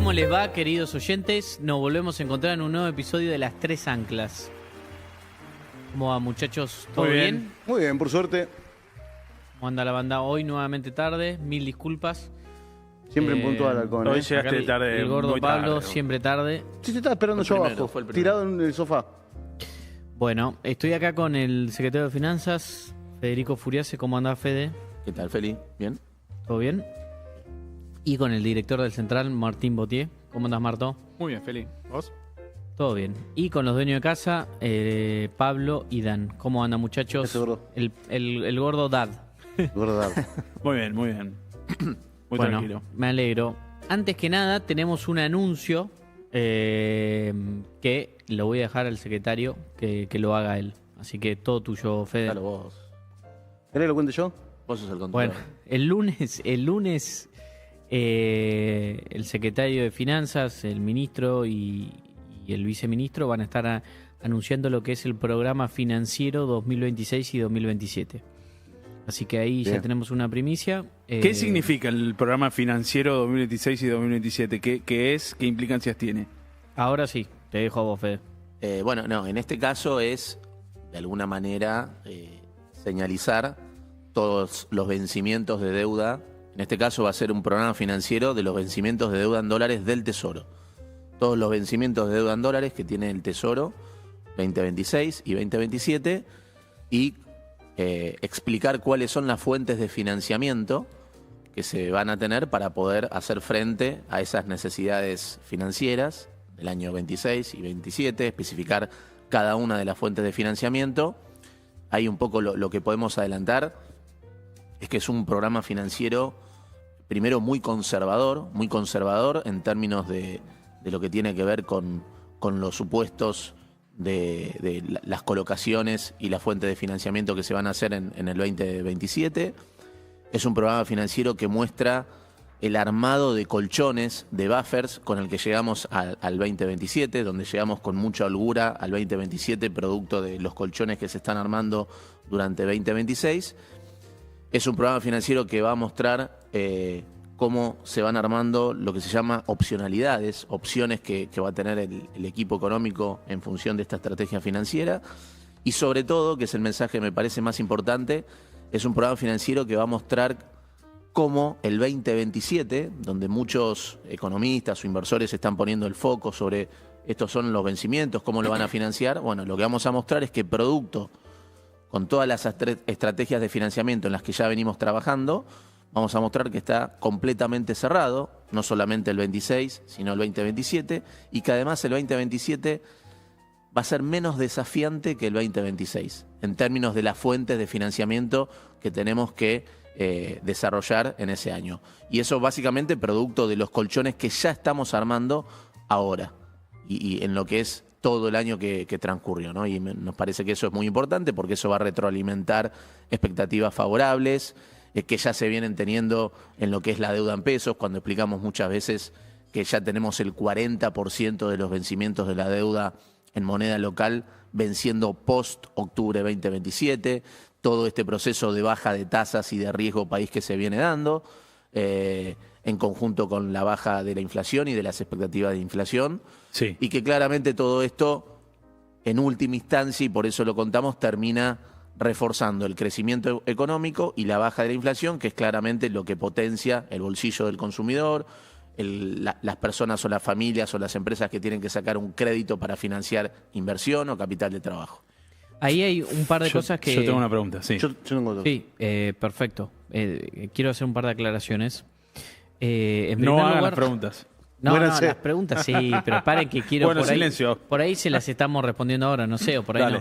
¿Cómo les va, queridos oyentes? Nos volvemos a encontrar en un nuevo episodio de Las Tres Anclas. ¿Cómo va, muchachos? ¿Todo bien? Muy bien, por suerte. ¿Cómo anda la banda? Hoy nuevamente tarde, mil disculpas. Siempre en puntual, Halcón. Hoy Acá llegaste tarde. el gordo muy Pablo, tarde. siempre tarde. Sí, te estaba esperando yo abajo, tirado en el sofá. Bueno, estoy acá con el secretario de Finanzas, Federico Furiase. ¿Cómo anda, Fede? ¿Qué tal, Feli? ¿Bien? ¿Todo bien? Y con el director del Central, Martín Botier. ¿Cómo andas, Marto? Muy bien, Feli. ¿Vos? Todo bien. Y con los dueños de casa, Pablo y Dan. ¿Cómo andan, muchachos? Ese gordo. El gordo Dad. Gordo. Muy bien, muy bien. Muy Bueno, tranquilo. me alegro. Antes que nada, tenemos un anuncio que lo voy a dejar al secretario que lo haga él. Así que todo tuyo, Fede. Claro, vos. ¿Querés que lo cuente yo? Vos sos el Bueno, controlador. el lunes el secretario de Finanzas, el ministro y el viceministro van a estar anunciando lo que es el programa financiero 2026 y 2027. Así que ahí Bien. ya tenemos una primicia. ¿Qué significa el programa financiero 2026 y 2027? ¿Qué es? ¿Qué implicancias tiene? Ahora sí, te dejo a vos, Fede. Bueno, no, en este caso es, de alguna manera, señalizar todos los vencimientos de deuda. En este caso va a ser un programa financiero de los vencimientos de deuda en dólares del Tesoro. Todos los vencimientos de deuda en dólares que tiene el Tesoro 2026 y 2027 y explicar cuáles son las fuentes de financiamiento que se van a tener para poder hacer frente a esas necesidades financieras del año 26 y 27, especificar cada una de las fuentes de financiamiento. Ahí un poco lo que podemos adelantar es que es un programa financiero, primero muy conservador en términos de lo que tiene que ver con los supuestos de las colocaciones y la fuente de financiamiento que se van a hacer en el 2027. Es un programa financiero que muestra el armado de colchones, de buffers, con el que llegamos al 2027, donde llegamos con mucha holgura al 2027, producto de los colchones que se están armando durante 2026. Es un programa financiero que va a mostrar cómo se van armando lo que se llama opcionalidades, opciones que va a tener el equipo económico en función de esta estrategia financiera. Y sobre todo, que es el mensaje que me parece más importante, es un programa financiero que va a mostrar cómo el 2027, donde muchos economistas o inversores están poniendo el foco sobre estos son los vencimientos, cómo lo van a financiar, bueno, lo que vamos a mostrar es que producto con todas las estrategias de financiamiento en las que ya venimos trabajando, vamos a mostrar que está completamente cerrado, no solamente el 26, sino el 2027, y que además el 2027 va a ser menos desafiante que el 2026, en términos de las fuentes de financiamiento que tenemos que desarrollar en ese año. Y eso básicamente producto de los colchones que ya estamos armando ahora, y en lo que es todo el año que transcurrió, ¿no? Y nos parece que eso es muy importante porque eso va a retroalimentar expectativas favorables que ya se vienen teniendo en lo que es la deuda en pesos, cuando explicamos muchas veces que ya tenemos el 40% de los vencimientos de la deuda en moneda local venciendo post-octubre 2027, todo este proceso de baja de tasas y de riesgo país que se viene dando, en conjunto con la baja de la inflación y de las expectativas de inflación, Sí. y que claramente todo esto, en última instancia, y por eso lo contamos, termina reforzando el crecimiento económico y la baja de la inflación, que es claramente lo que potencia el bolsillo del consumidor, las personas o las familias o las empresas que tienen que sacar un crédito para financiar inversión o capital de trabajo. Ahí hay un par de cosas que... Yo tengo una pregunta, sí. Yo tengo dos. Sí, perfecto. Quiero hacer un par de aclaraciones. En No primer hagan lugar- las preguntas. No, Muéranse. las preguntas sí, pero paren que quiero Bueno, por ahí. silencio. Por ahí se las estamos respondiendo ahora, no sé, o por ahí Dale.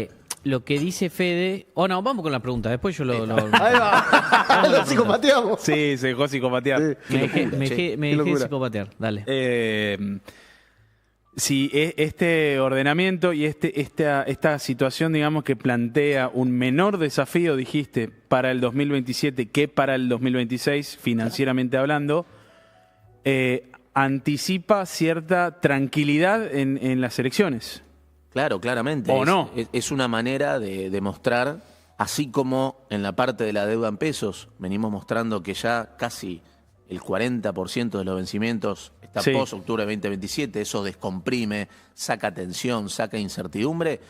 no. Lo que dice Fede... no, vamos con la pregunta, después yo lo Ahí va. Lo psicopateamos. Sí, se dejó psicopatear. Sí. me dejé, locura, me che. dejé- me Qué dejé locura. psicopatear, dale. Si este ordenamiento y esta situación, digamos, que plantea un menor desafío, dijiste, para el 2027 que para el 2026, financieramente hablando, anticipa cierta tranquilidad en las elecciones. Claro, claramente. ¿O no? Es una manera de demostrar, así como en la parte de la deuda en pesos, venimos mostrando que ya casi el 40% de los vencimientos está post octubre de 2027, eso descomprime, saca tensión, saca incertidumbre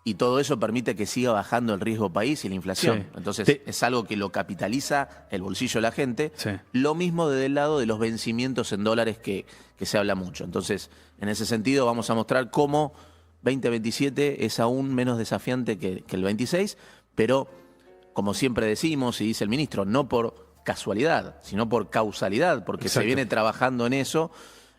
y todo eso permite que siga bajando el riesgo país y la inflación. Entonces es algo que lo capitaliza el bolsillo de la gente. Lo mismo desde el lado de los vencimientos en dólares que se habla mucho. Entonces, en ese sentido vamos a mostrar cómo 2027 es aún menos desafiante que el 26, pero como siempre decimos y dice el ministro, no por casualidad, sino por causalidad, porque se viene trabajando en eso,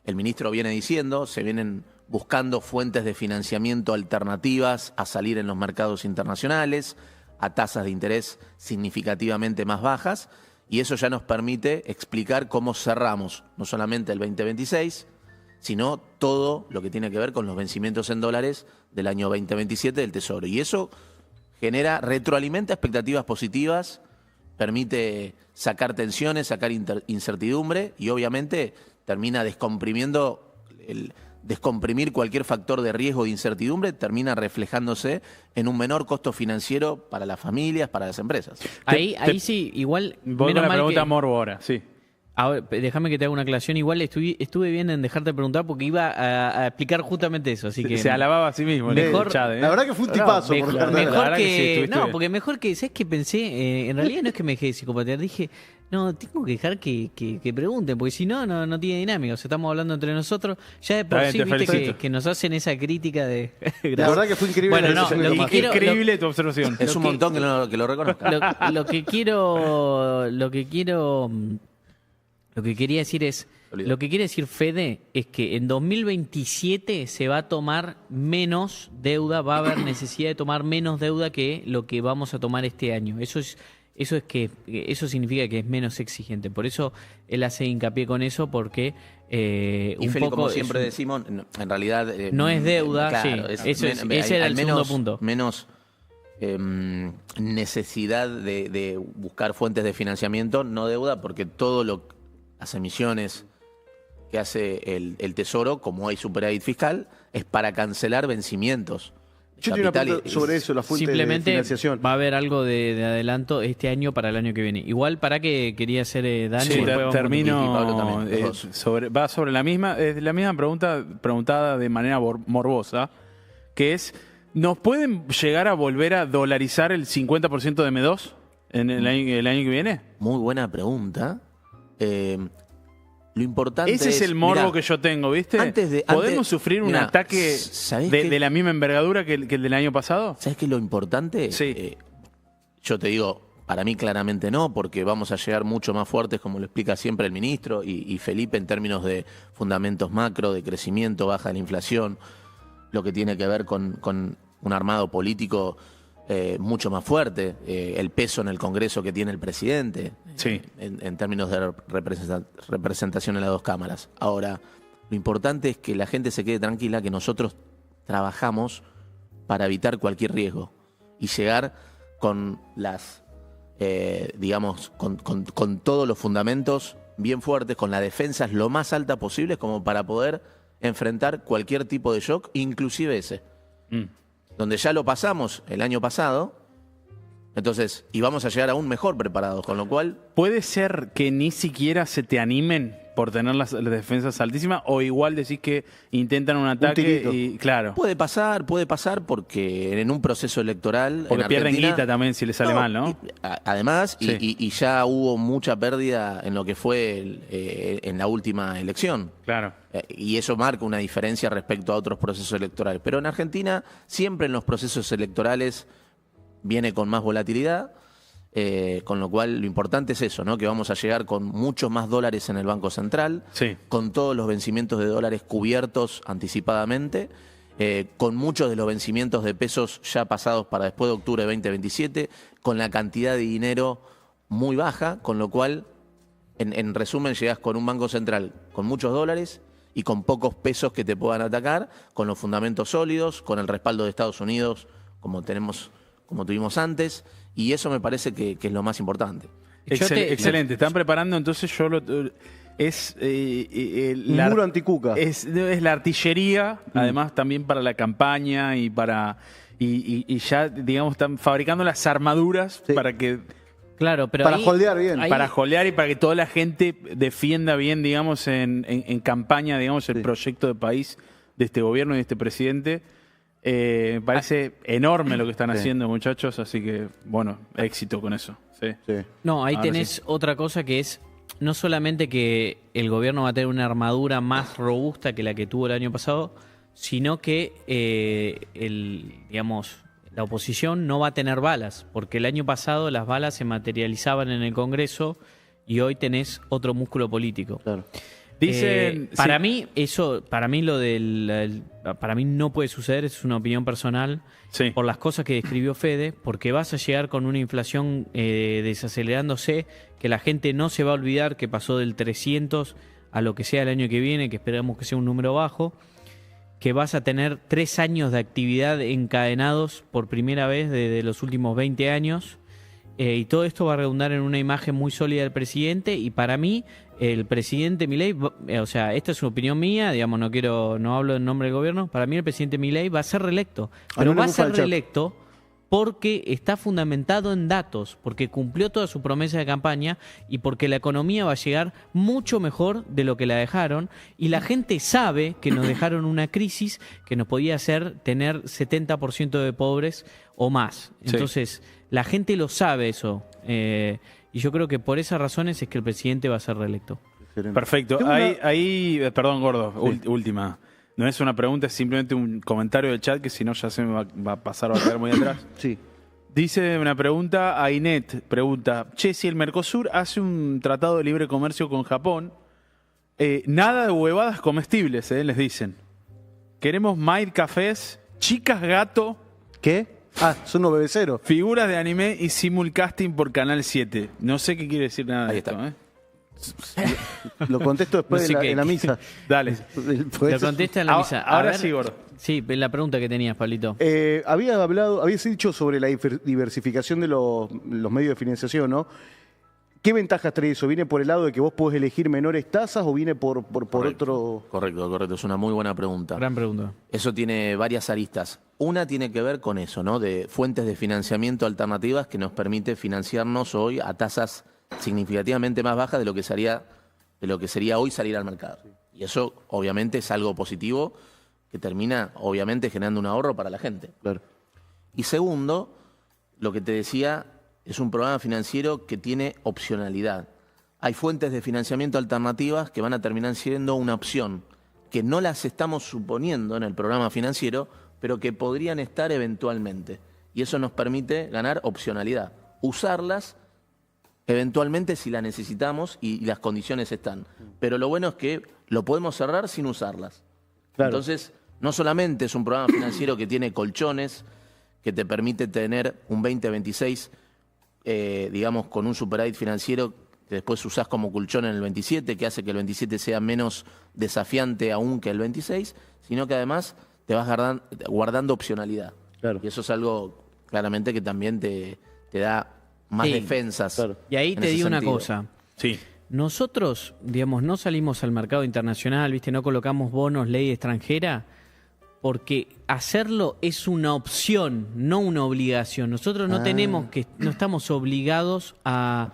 el ministro viene diciendo, se vienen buscando fuentes de financiamiento alternativas a salir en los mercados internacionales, a tasas de interés significativamente más bajas, y eso ya nos permite explicar cómo cerramos no solamente el 2026, sino todo lo que tiene que ver con los vencimientos en dólares del año 2027 del Tesoro. Y eso retroalimenta expectativas positivas, permite sacar tensiones, sacar incertidumbre y obviamente termina descomprimir cualquier factor de riesgo de incertidumbre, termina reflejándose en un menor costo financiero para las familias, para las empresas. Ahí sí, igual... Voy con la pregunta morbo ahora, sí. Ahora, déjame que te haga una aclaración. Igual estuve bien en dejarte preguntar porque iba a explicar justamente eso. Así que se alababa a sí mismo. Mejor, la verdad que fue un tipazo. Porque mejor que... ¿Sabes qué pensé? En realidad no es que me dejé de psicopatear. Dije, no, tengo que dejar que pregunten, porque si no, no tiene dinámica. O sea, estamos hablando entre nosotros. Ya de por sí, viste que nos hacen esa crítica de... La verdad que fue increíble. Bueno, no, increíble tu observación. Es un montón que lo reconozca. Lo que quería decir es, lo que quiere decir Fede es que en 2027 se va a tomar menos deuda, va a haber necesidad de tomar menos deuda que lo que vamos a tomar este año. Eso significa que es menos exigente. Por eso él hace hincapié con eso, porque y Feli, como siempre decimos, en realidad no es deuda, claro, ese era el segundo punto. Menos necesidad de buscar fuentes de financiamiento, no deuda, porque las emisiones que hace el Tesoro, como hay superávit fiscal, es para cancelar vencimientos. Yo tengo una pregunta sobre eso, la fuente de financiación. Va a haber algo de adelanto este año para el año que viene. Igual, ¿para qué quería hacer Dani? Sí, termino. Va sobre la misma preguntada de manera morbosa, que es, ¿nos pueden llegar a volver a dolarizar el 50% de M2 en el año que viene? Muy buena pregunta. Lo importante ese es el morbo que yo tengo, ¿viste? ¿Podemos sufrir un ataque de la misma envergadura que el del año pasado? ¿Sabes qué es lo importante? Sí. Yo te digo, para mí claramente no, porque vamos a llegar mucho más fuertes, como lo explica siempre el ministro y Felipe, en términos de fundamentos macro, de crecimiento, baja de la inflación, lo que tiene que ver con un armado político mucho más fuerte, el peso en el Congreso que tiene el presidente, en términos de representación en las dos cámaras. Ahora, lo importante es que la gente se quede tranquila, que nosotros trabajamos para evitar cualquier riesgo y llegar con con todos los fundamentos bien fuertes, con las defensas lo más altas posibles como para poder enfrentar cualquier tipo de shock, inclusive ese. Donde ya lo pasamos el año pasado, entonces, y vamos a llegar aún mejor preparados, con lo cual... ¿Puede ser que ni siquiera se te animen por tener las defensas altísimas, o igual decís que intentan un ataque y claro? Puede pasar porque en un proceso electoral... Porque pierden guita también si les sale mal, ¿no? Además, y ya hubo mucha pérdida en lo que fue en la última elección. Claro. Y eso marca una diferencia respecto a otros procesos electorales. Pero en Argentina, siempre en los procesos electorales viene con más volatilidad, con lo cual lo importante es eso, ¿no? Que vamos a llegar con muchos más dólares en el Banco Central, con todos los vencimientos de dólares cubiertos anticipadamente, con muchos de los vencimientos de pesos ya pasados para después de octubre de 2027, con la cantidad de dinero muy baja, con lo cual, en resumen, llegás con un Banco Central con muchos dólares y con pocos pesos que te puedan atacar, con los fundamentos sólidos, con el respaldo de Estados Unidos, como tuvimos antes, y eso me parece que es lo más importante. Excelente. Están preparando, entonces es un muro anticuca. Es la artillería, además también para la campaña y ya, digamos, están fabricando las armaduras para que Claro, pero para holdear bien. Para holdear y para que toda la gente defienda bien, digamos, en campaña, digamos, el proyecto de país de este gobierno y de este presidente. Me parece enorme lo que están haciendo, muchachos, así que, bueno, éxito con eso. Sí. No, ahí tenés otra cosa que es no solamente que el gobierno va a tener una armadura más robusta que la que tuvo el año pasado, sino que la oposición no va a tener balas, porque el año pasado las balas se materializaban en el Congreso y hoy tenés otro músculo político. Claro. Dicen, para mí no puede suceder, es una opinión personal, por las cosas que describió Fede, porque vas a llegar con una inflación desacelerándose, que la gente no se va a olvidar que pasó del 300 a lo que sea el año que viene, que esperamos que sea un número bajo, que vas a tener 3 años de actividad encadenados por primera vez desde los últimos 20 años, y todo esto va a redundar en una imagen muy sólida del presidente, y para mí el presidente Milei, o sea, esta es una opinión mía, digamos, no hablo en nombre del gobierno, para mí el presidente Milei va a ser reelecto, pero va a ser reelecto porque está fundamentado en datos, porque cumplió toda su promesa de campaña y porque la economía va a llegar mucho mejor de lo que la dejaron, y la gente sabe que nos dejaron una crisis que nos podía hacer tener 70% de pobres o más. Entonces, la gente lo sabe eso. Y yo creo que por esas razones es que el presidente va a ser reelecto. Perfecto. Perdón, Gordo, última. No es una pregunta, es simplemente un comentario del chat, que si no ya se me va a pasar, va a quedar muy atrás. Sí. Dice una pregunta, Ainet pregunta, si el Mercosur hace un tratado de libre comercio con Japón, nada de huevadas comestibles, les dicen. Queremos maid cafés, chicas gato. ¿Qué? Son unos bebeceros. Figuras de anime y simulcasting por Canal 7. No sé qué quiere decir nada de esto. Lo contesto después en la misa. Dale. Lo contesta en la misa. Ahora sí, Gordo. Sí, la pregunta que tenías, Pablito. Habías dicho sobre la diversificación de los medios de financiación, ¿no? ¿Qué ventajas trae eso? ¿Viene por el lado de que vos podés elegir menores tasas o viene por otro...? Correcto. Es una muy buena pregunta. Gran pregunta. Eso tiene varias aristas. Una tiene que ver con eso, ¿no? De fuentes de financiamiento alternativas que nos permite financiarnos hoy a tasas significativamente más bajas de lo que sería hoy salir al mercado. Y eso, obviamente, es algo positivo que termina, obviamente, generando un ahorro para la gente. Claro. Y segundo, lo que te decía, es un programa financiero que tiene opcionalidad. Hay fuentes de financiamiento alternativas que van a terminar siendo una opción, que no las estamos suponiendo en el programa financiero, pero que podrían estar eventualmente. Y eso nos permite ganar opcionalidad, usarlas eventualmente si las necesitamos y las condiciones están. Pero lo bueno es que lo podemos cerrar sin usarlas. Claro. Entonces, no solamente es un programa financiero que tiene colchones, que te permite tener un 2026, digamos, con un superávit financiero que después usás como colchón en el 27, que hace que el 27 sea menos desafiante aún que el 26, sino que además te vas guardando opcionalidad. Claro. Y eso es algo claramente que también te da más defensas. Claro. Y ahí te digo una cosa. Sí. Nosotros, digamos, no salimos al mercado internacional, ¿viste? No colocamos bonos, ley extranjera, porque hacerlo es una opción, no una obligación. Nosotros no estamos obligados a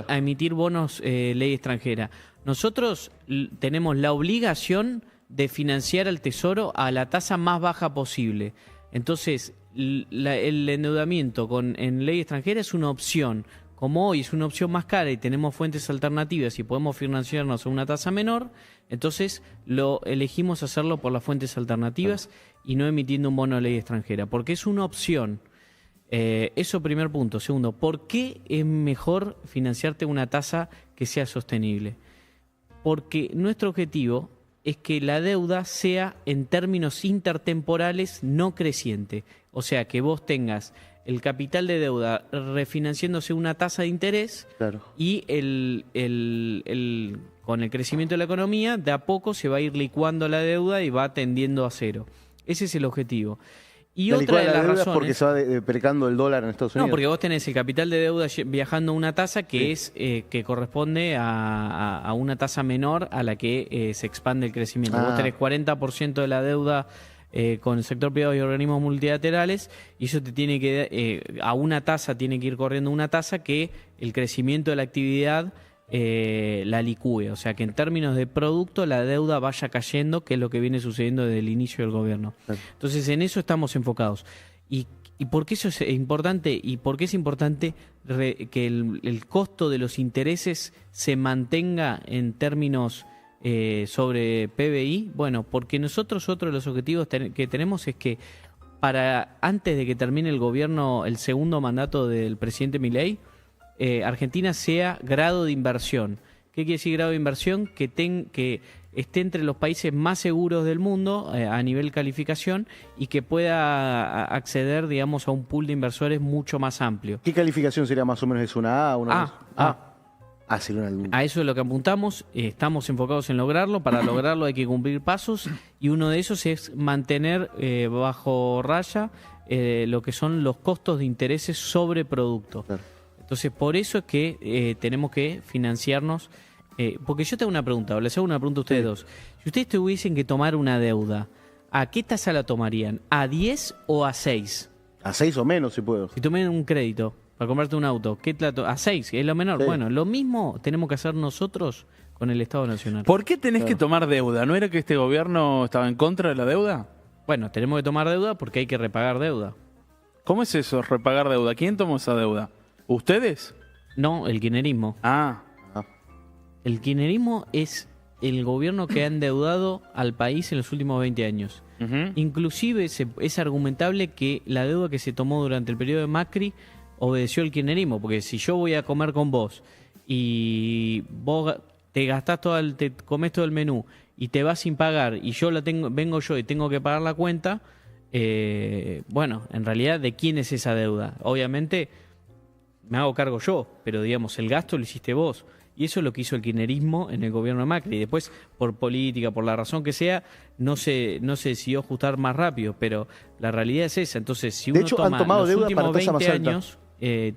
emitir bonos ley extranjera. Nosotros tenemos la obligación de financiar al Tesoro a la tasa más baja posible. Entonces, el endeudamiento en ley extranjera es una opción. Como hoy es una opción más cara y tenemos fuentes alternativas y podemos financiarnos a una tasa menor, entonces lo elegimos hacerlo por las fuentes alternativas y no emitiendo un bono de ley extranjera, porque es una opción. Eso primer punto. Segundo, ¿por qué es mejor financiarte una tasa que sea sostenible? Porque nuestro objetivo es que la deuda sea en términos intertemporales no creciente. O sea, que vos tengas el capital de deuda refinanciándose una tasa de interés, claro, y con el crecimiento de la economía, de a poco se va a ir licuando la deuda y va tendiendo a cero. Ese es el objetivo. Y otra de las razones, porque se va deprecando el dólar en Estados Unidos. No, porque vos tenés el capital de deuda viajando a una tasa que es que corresponde a una tasa menor a la que se expande el crecimiento. Vos tenés 40% de la deuda con el sector privado y organismos multilaterales, y eso te tiene que a una tasa, tiene que ir corriendo una tasa que el crecimiento de la actividad la licúe, o sea que en términos de producto la deuda vaya cayendo, que es lo que viene sucediendo desde el inicio del gobierno. Entonces en eso estamos enfocados. ¿Y por qué eso es importante? ¿Y por qué es importante que el costo de los intereses se mantenga en términos sobre PBI? Bueno, porque nosotros otro de los objetivos que tenemos es que antes de que termine el gobierno, el segundo mandato del presidente Milei, Argentina sea grado de inversión. ¿Qué quiere decir grado de inversión? Que esté entre los países más seguros del mundo a nivel calificación y que pueda acceder, digamos, a un pool de inversores mucho más amplio. ¿Qué calificación sería más o menos? ¿Es una A? Una sería una... A eso es lo que apuntamos, estamos enfocados en lograrlo. Para lograrlo hay que cumplir pasos y uno de esos es mantener bajo raya lo que son los costos de intereses sobre producto. Claro. Entonces, por eso es que tenemos que financiarnos. Porque yo te hago una pregunta, les hago una pregunta a ustedes dos. Si ustedes tuviesen que tomar una deuda, ¿a qué tasa la tomarían? ¿A 10 o a 6? A 6 o menos, si puedo. Si tomen un crédito para comprarte un auto, a 6, es lo menor. Sí. Bueno, lo mismo tenemos que hacer nosotros con el Estado Nacional. ¿Por qué tenés que tomar deuda? ¿No era que este gobierno estaba en contra de la deuda? Bueno, tenemos que tomar deuda porque hay que repagar deuda. ¿Cómo es eso, repagar deuda? ¿Quién tomó esa deuda? ¿Ustedes? No, el kirchnerismo. El kirchnerismo es el gobierno que ha endeudado al país en los últimos 20 años. Inclusive es argumentable que la deuda que se tomó durante el periodo de Macri obedeció al kirchnerismo, porque si yo voy a comer con vos y vos te gastás te comés todo el menú y te vas sin pagar y vengo yo y tengo que pagar la cuenta, bueno, en realidad, ¿de quién es esa deuda? Obviamente me hago cargo yo, pero digamos, el gasto lo hiciste vos. Y eso es lo que hizo el kirchnerismo en el gobierno de Macri. Y después, por política, por la razón que sea, no se decidió ajustar más rápido, pero la realidad es esa. Entonces, si uno han tomado los deuda últimos para tasa 20 más alta. años,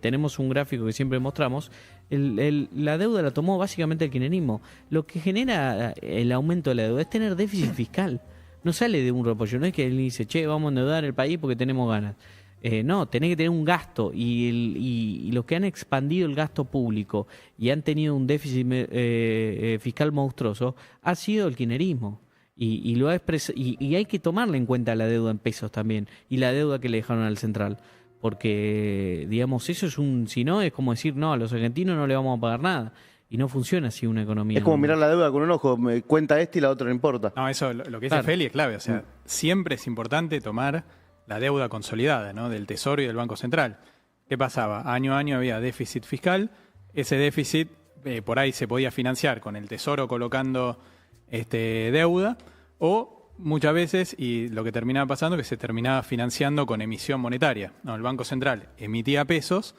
tenemos un gráfico que siempre mostramos, la deuda la tomó básicamente el kirchnerismo. Lo que genera el aumento de la deuda es tener déficit fiscal. No sale de un repollo, no es que él dice, che, vamos a endeudar el país porque tenemos ganas. No, tenés que tener un gasto y los que han expandido el gasto público y han tenido un déficit fiscal monstruoso ha sido el kirchnerismo y lo ha y hay que tomarle en cuenta la deuda en pesos también y la deuda que le dejaron al central, porque digamos eso si no es como decir no, a los argentinos no le vamos a pagar nada y no funciona así una economía. Es como mirar la deuda con un ojo, me cuenta y la otra no importa. No, eso lo que dice Feli es clave, o sea, siempre es importante tomar la deuda consolidada, ¿no? Del Tesoro y del Banco Central. ¿Qué pasaba? Año a año había déficit fiscal. Ese déficit por ahí se podía financiar con el Tesoro colocando deuda o muchas veces, y lo que terminaba pasando, que se terminaba financiando con emisión monetaria, ¿no? El Banco Central emitía pesos,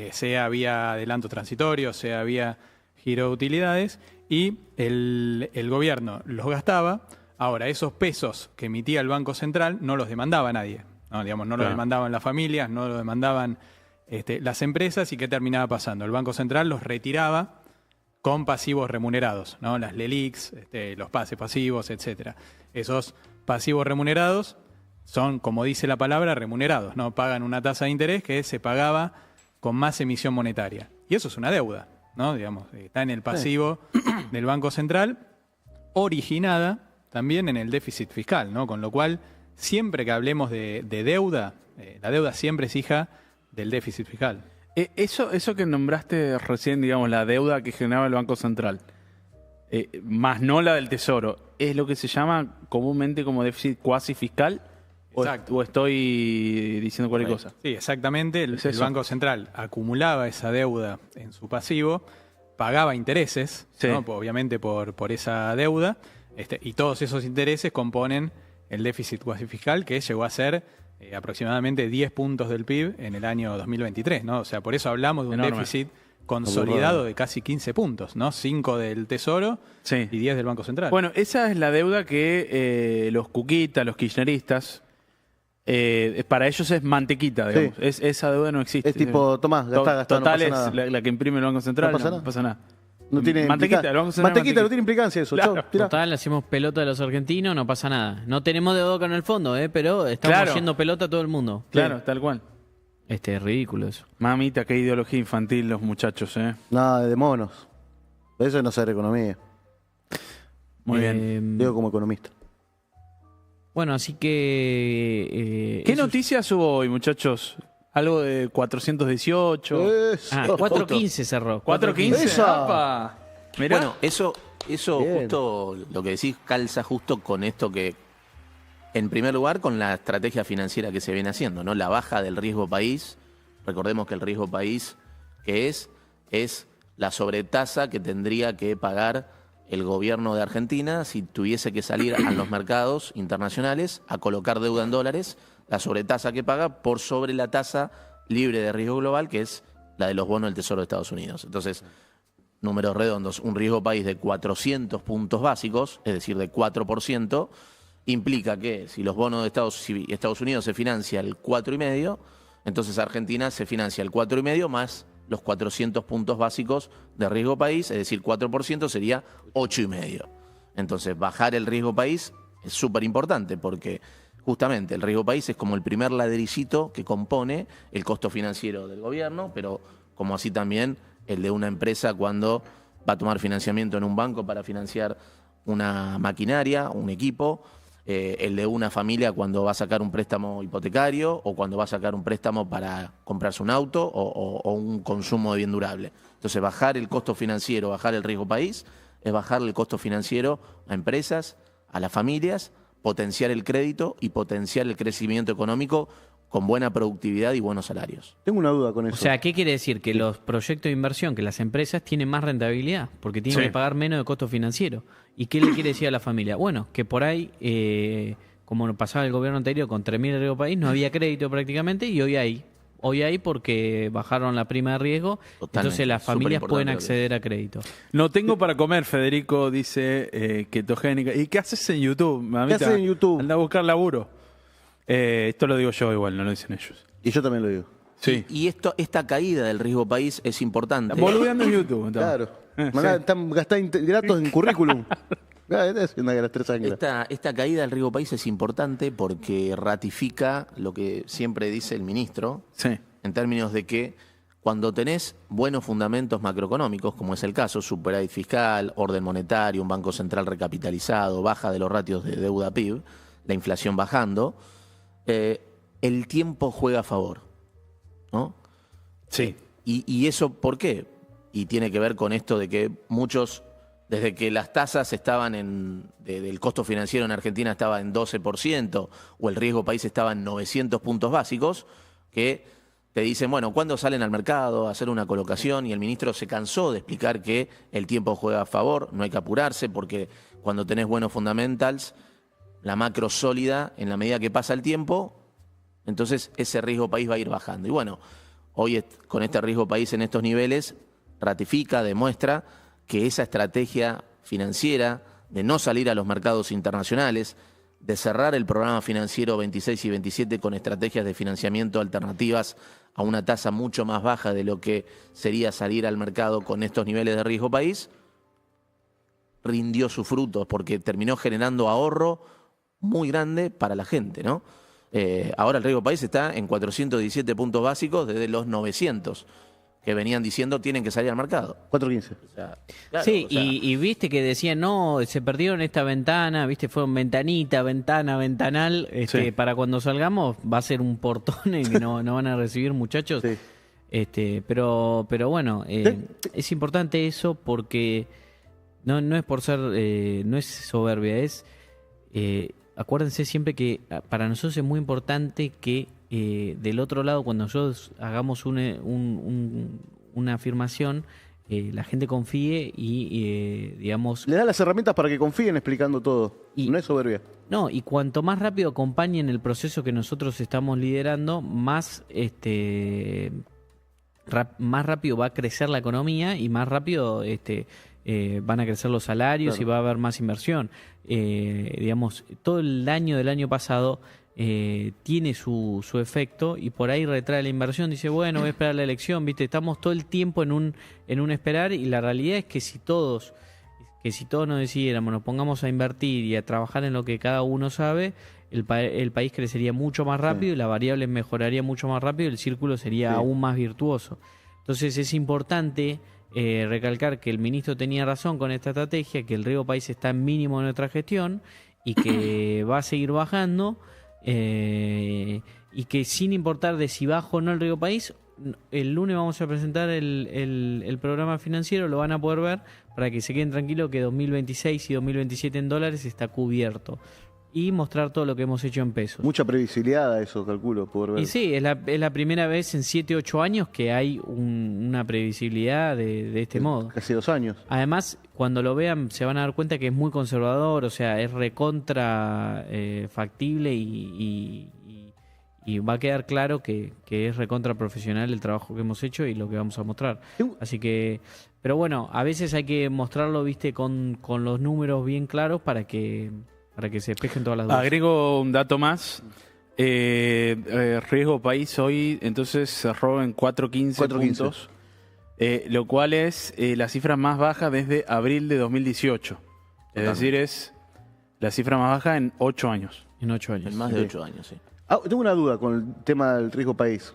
sea vía adelanto transitorio, sea vía giro de utilidades, y el gobierno los gastaba. Ahora, esos pesos que emitía el Banco Central no los demandaba nadie. No, digamos, no los demandaban las familias, no los demandaban las empresas. ¿Y qué terminaba pasando? El Banco Central los retiraba con pasivos remunerados, ¿no? Las LELIQs, los pases pasivos, etcétera. Esos pasivos remunerados son, como dice la palabra, remunerados, ¿no? Pagan una tasa de interés que se pagaba con más emisión monetaria. Y eso es una deuda, ¿no? Digamos, está en el pasivo del Banco Central, originada también en el déficit fiscal, ¿no? Con lo cual, siempre que hablemos de deuda, la deuda siempre es hija del déficit fiscal. Eso que nombraste recién, digamos, la deuda que generaba el Banco Central, más no la del Tesoro, ¿es lo que se llama comúnmente como déficit cuasi fiscal? Exacto. ¿O estoy diciendo cualquier cosa? Sí, exactamente. El Banco Central acumulaba esa deuda en su pasivo, pagaba intereses, ¿no? Obviamente por esa deuda, y todos esos intereses componen el déficit cuasi fiscal, que llegó a ser aproximadamente 10 puntos del PIB en el año 2023, ¿no? O sea, por eso hablamos de un déficit consolidado de casi 15 puntos, ¿no? 5 del Tesoro y 10 del Banco Central. Bueno, esa es la deuda que los cuquitas, los kirchneristas, para ellos es mantequita, digamos. Esa deuda no existe. Es tipo, tomás, gastá, Total, no pasa nada. es la que imprime el Banco Central, no pasa nada. No tiene Mantequita, lo vamos a hacer mantequita, no tiene implicancia eso. Claro. Chau, tirá. Total, hacemos pelota a los argentinos, no pasa nada. No tenemos de boca en el fondo, pero estamos Claro. haciendo pelota a todo el mundo. Claro, tal cual. Es ridículo eso. Mamita, qué ideología infantil los muchachos, Nada de monos. Eso no es saber economía. Muy bien. Digo como economista. Bueno, así que... ¿Qué eso- noticias hubo hoy, muchachos? Algo de 418. Eso. Ah, 4.15 cerró. 415. Esa. ¡Apa! Mirá. Bueno, eso Bien. justo, lo que decís, calza justo con esto que, en primer lugar, con la estrategia financiera que se viene haciendo, ¿no? La baja del riesgo país. Recordemos que el riesgo país, que es la sobretasa que tendría que pagar el gobierno de Argentina si tuviese que salir a los mercados internacionales a colocar deuda en dólares, la sobretasa que paga por sobre la tasa libre de riesgo global, que es la de los bonos del Tesoro de Estados Unidos. Entonces, números redondos, un riesgo país de 400 puntos básicos, es decir, de 4%, implica que si los bonos de si Estados Unidos se financia el 4,5%, entonces Argentina se financia el 4,5% más los 400 puntos básicos de riesgo país, es decir, 4% sería 8,5%. Entonces, bajar el riesgo país es súper importante porque justamente el riesgo país es como el primer ladrillito que compone el costo financiero del gobierno, pero como así también el de una empresa cuando va a tomar financiamiento en un banco para financiar una maquinaria, un equipo, el de una familia cuando va a sacar un préstamo hipotecario o cuando va a sacar un préstamo para comprarse un auto o un consumo de bien durable. Entonces, bajar el costo financiero, bajar el riesgo país, es bajar el costo financiero a empresas, a las familias, potenciar el crédito y potenciar el crecimiento económico con buena productividad y buenos salarios. Tengo una duda con eso. O sea, ¿qué quiere decir? Que los proyectos de inversión, que las empresas tienen más rentabilidad, porque tienen Sí. que pagar menos de costo financiero. ¿Y qué le quiere decir a la familia? Bueno, que por ahí, como pasaba el gobierno anterior con 3.000 de riesgo país, no había crédito prácticamente y hoy hay. Hoy hay porque bajaron la prima de riesgo, Totalmente, entonces las familias superimportante pueden lo que acceder a crédito. No tengo para comer, Federico, dice ketogénica. ¿Y qué haces en YouTube, mamita? ¿Qué haces en YouTube? Anda a buscar laburo. Esto lo digo yo igual, no lo dicen ellos. Y yo también lo digo. Sí. Y esta caída del riesgo país es importante. Están boludeando en YouTube. entonces. Claro. Sí. Están gastando gratos en currículum. Es una de las tres ángulas. Esta caída del riesgo país es importante porque ratifica lo que siempre dice el ministro, Sí. en términos de que cuando tenés buenos fundamentos macroeconómicos, como es el caso, superávit fiscal, orden monetario, un banco central recapitalizado, baja de los ratios de deuda PIB, la inflación bajando, el tiempo juega a favor, ¿no? Sí. ¿Y eso por qué? Y tiene que ver con esto de que muchos, desde que las tasas estaban del costo financiero en Argentina estaba en 12% o el riesgo país estaba en 900 puntos básicos, que te dicen, bueno, ¿cuándo salen al mercado a hacer una colocación? Y el ministro se cansó de explicar que el tiempo juega a favor, no hay que apurarse porque cuando tenés buenos fundamentals, la macro sólida, en la medida que pasa el tiempo, entonces ese riesgo país va a ir bajando. Y bueno, hoy con este riesgo país en estos niveles, ratifica, demuestra que esa estrategia financiera de no salir a los mercados internacionales, de cerrar el programa financiero 26 y 27 con estrategias de financiamiento alternativas a una tasa mucho más baja de lo que sería salir al mercado con estos niveles de riesgo país, rindió sus frutos porque terminó generando ahorro muy grande para la gente, ¿no? Ahora el riesgo país está en 417 puntos básicos desde los 900 que venían diciendo tienen que salir al mercado. 4.15. O sea, claro, Sí, o sea, y viste que decían, no, se perdieron esta ventana, viste, fueron ventanita, ventana, ventanal, Sí. para cuando salgamos va a ser un portón en que no van a recibir muchachos. Sí. Pero bueno, es importante eso porque no es por ser, no es soberbia, es, acuérdense siempre que para nosotros es muy importante que del otro lado, cuando nosotros hagamos una afirmación, la gente confíe y digamos... Le da las herramientas para que confíen explicando todo. Y- No es soberbia. No, y cuanto más rápido acompañen el proceso que nosotros estamos liderando, más más rápido va a crecer la economía y más rápido van a crecer los salarios Claro. y va a haber más inversión. Digamos, todo el año del año pasado tiene su efecto y por ahí retrae la inversión, dice, bueno, voy a esperar la elección, ¿viste? Estamos todo el tiempo en un esperar y la realidad es que si todos nos decidiéramos, nos pongamos a invertir y a trabajar en lo que cada uno sabe, el país crecería mucho más rápido y la variable mejoraría mucho más rápido y el círculo sería aún más virtuoso. Entonces es importante recalcar que el ministro tenía razón con esta estrategia, que el riesgo país está en mínimo en nuestra gestión y que va a seguir bajando y que sin importar de si baja o no el riesgo país, el lunes vamos a presentar el programa financiero, lo van a poder ver para que se queden tranquilos que 2026 y 2027 en dólares está cubierto y mostrar todo lo que hemos hecho en pesos. Mucha previsibilidad a eso, calculo, poder ver. Y sí, es la primera vez en 7, 8 años que hay una previsibilidad de este modo. Casi 2 años. Además, cuando lo vean se van a dar cuenta que es muy conservador, o sea, es recontra factible y va a quedar claro que es recontra profesional el trabajo que hemos hecho y lo que vamos a mostrar. Así que, pero bueno, a veces hay que mostrarlo, viste, con los números bien claros para que se despejen todas las dudas. Agrego un dato más. Riesgo país hoy entonces cerró en 4.15 puntos, lo cual es la cifra más baja desde abril de 2018. Es decir, es la cifra más baja en 8 años. En 8 años. En más de 8 años, sí. Tengo una duda con el tema del riesgo país.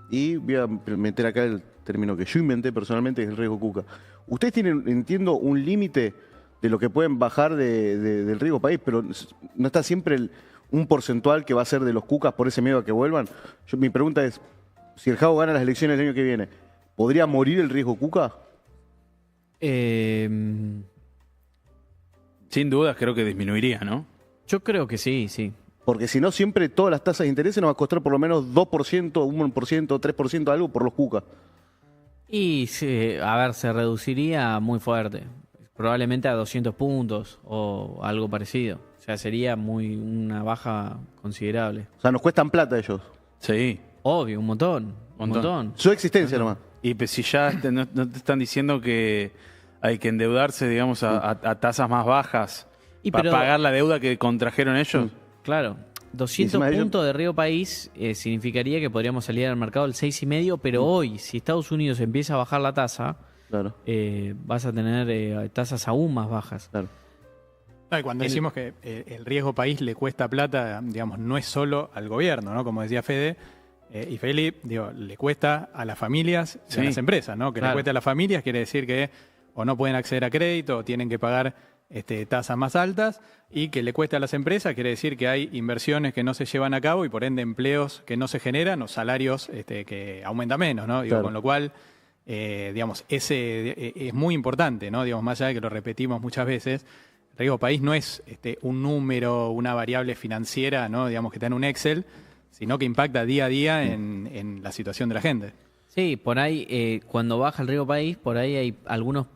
Y voy a meter acá el término que yo inventé personalmente, que es el riesgo cuca. Ustedes tienen, entiendo, un límite de lo que pueden bajar del riesgo país, pero no está siempre un porcentual que va a ser de los cucas por ese miedo a que vuelvan. Mi pregunta es, si el JAO gana las elecciones el año que viene, ¿podría morir el riesgo cuca? Sin dudas creo que disminuiría, ¿no? Yo creo que sí. Porque si no, siempre todas las tasas de interés nos va a costar por lo menos 2%, 1%, 3%, algo por los cucas. Y, a ver, se reduciría muy fuerte. Probablemente a 200 puntos o algo parecido. O sea, sería una baja considerable. O sea, nos cuestan plata ellos. Sí. Obvio, un montón. Su existencia nomás. Y pues si ya no te están diciendo que hay que endeudarse, digamos, a tasas más bajas para pagar la deuda que contrajeron ellos. Claro, 200 puntos de Río País significaría que podríamos salir al mercado del 6,5, pero hoy, si Estados Unidos empieza a bajar la tasa, claro, vas a tener tasas aún más bajas. Claro. Y cuando decimos que el riesgo país le cuesta plata, digamos, no es solo al gobierno, ¿no? Como decía Fede y Felipe, digo, le cuesta a las familias y a las empresas, ¿no? Que le cuesta a las familias quiere decir que o no pueden acceder a crédito o tienen que pagar tasas más altas, y que le cuesta a las empresas quiere decir que hay inversiones que no se llevan a cabo y por ende empleos que no se generan o salarios que aumentan menos, ¿no? Digo, con lo cual, digamos, ese es muy importante, ¿no? Digamos, más allá de que lo repetimos muchas veces, el riesgo país no es un número, una variable financiera, ¿no? Digamos, que está en un Excel, sino que impacta día a día en la situación de la gente. Sí, por ahí, cuando baja el riesgo país, por ahí hay algunas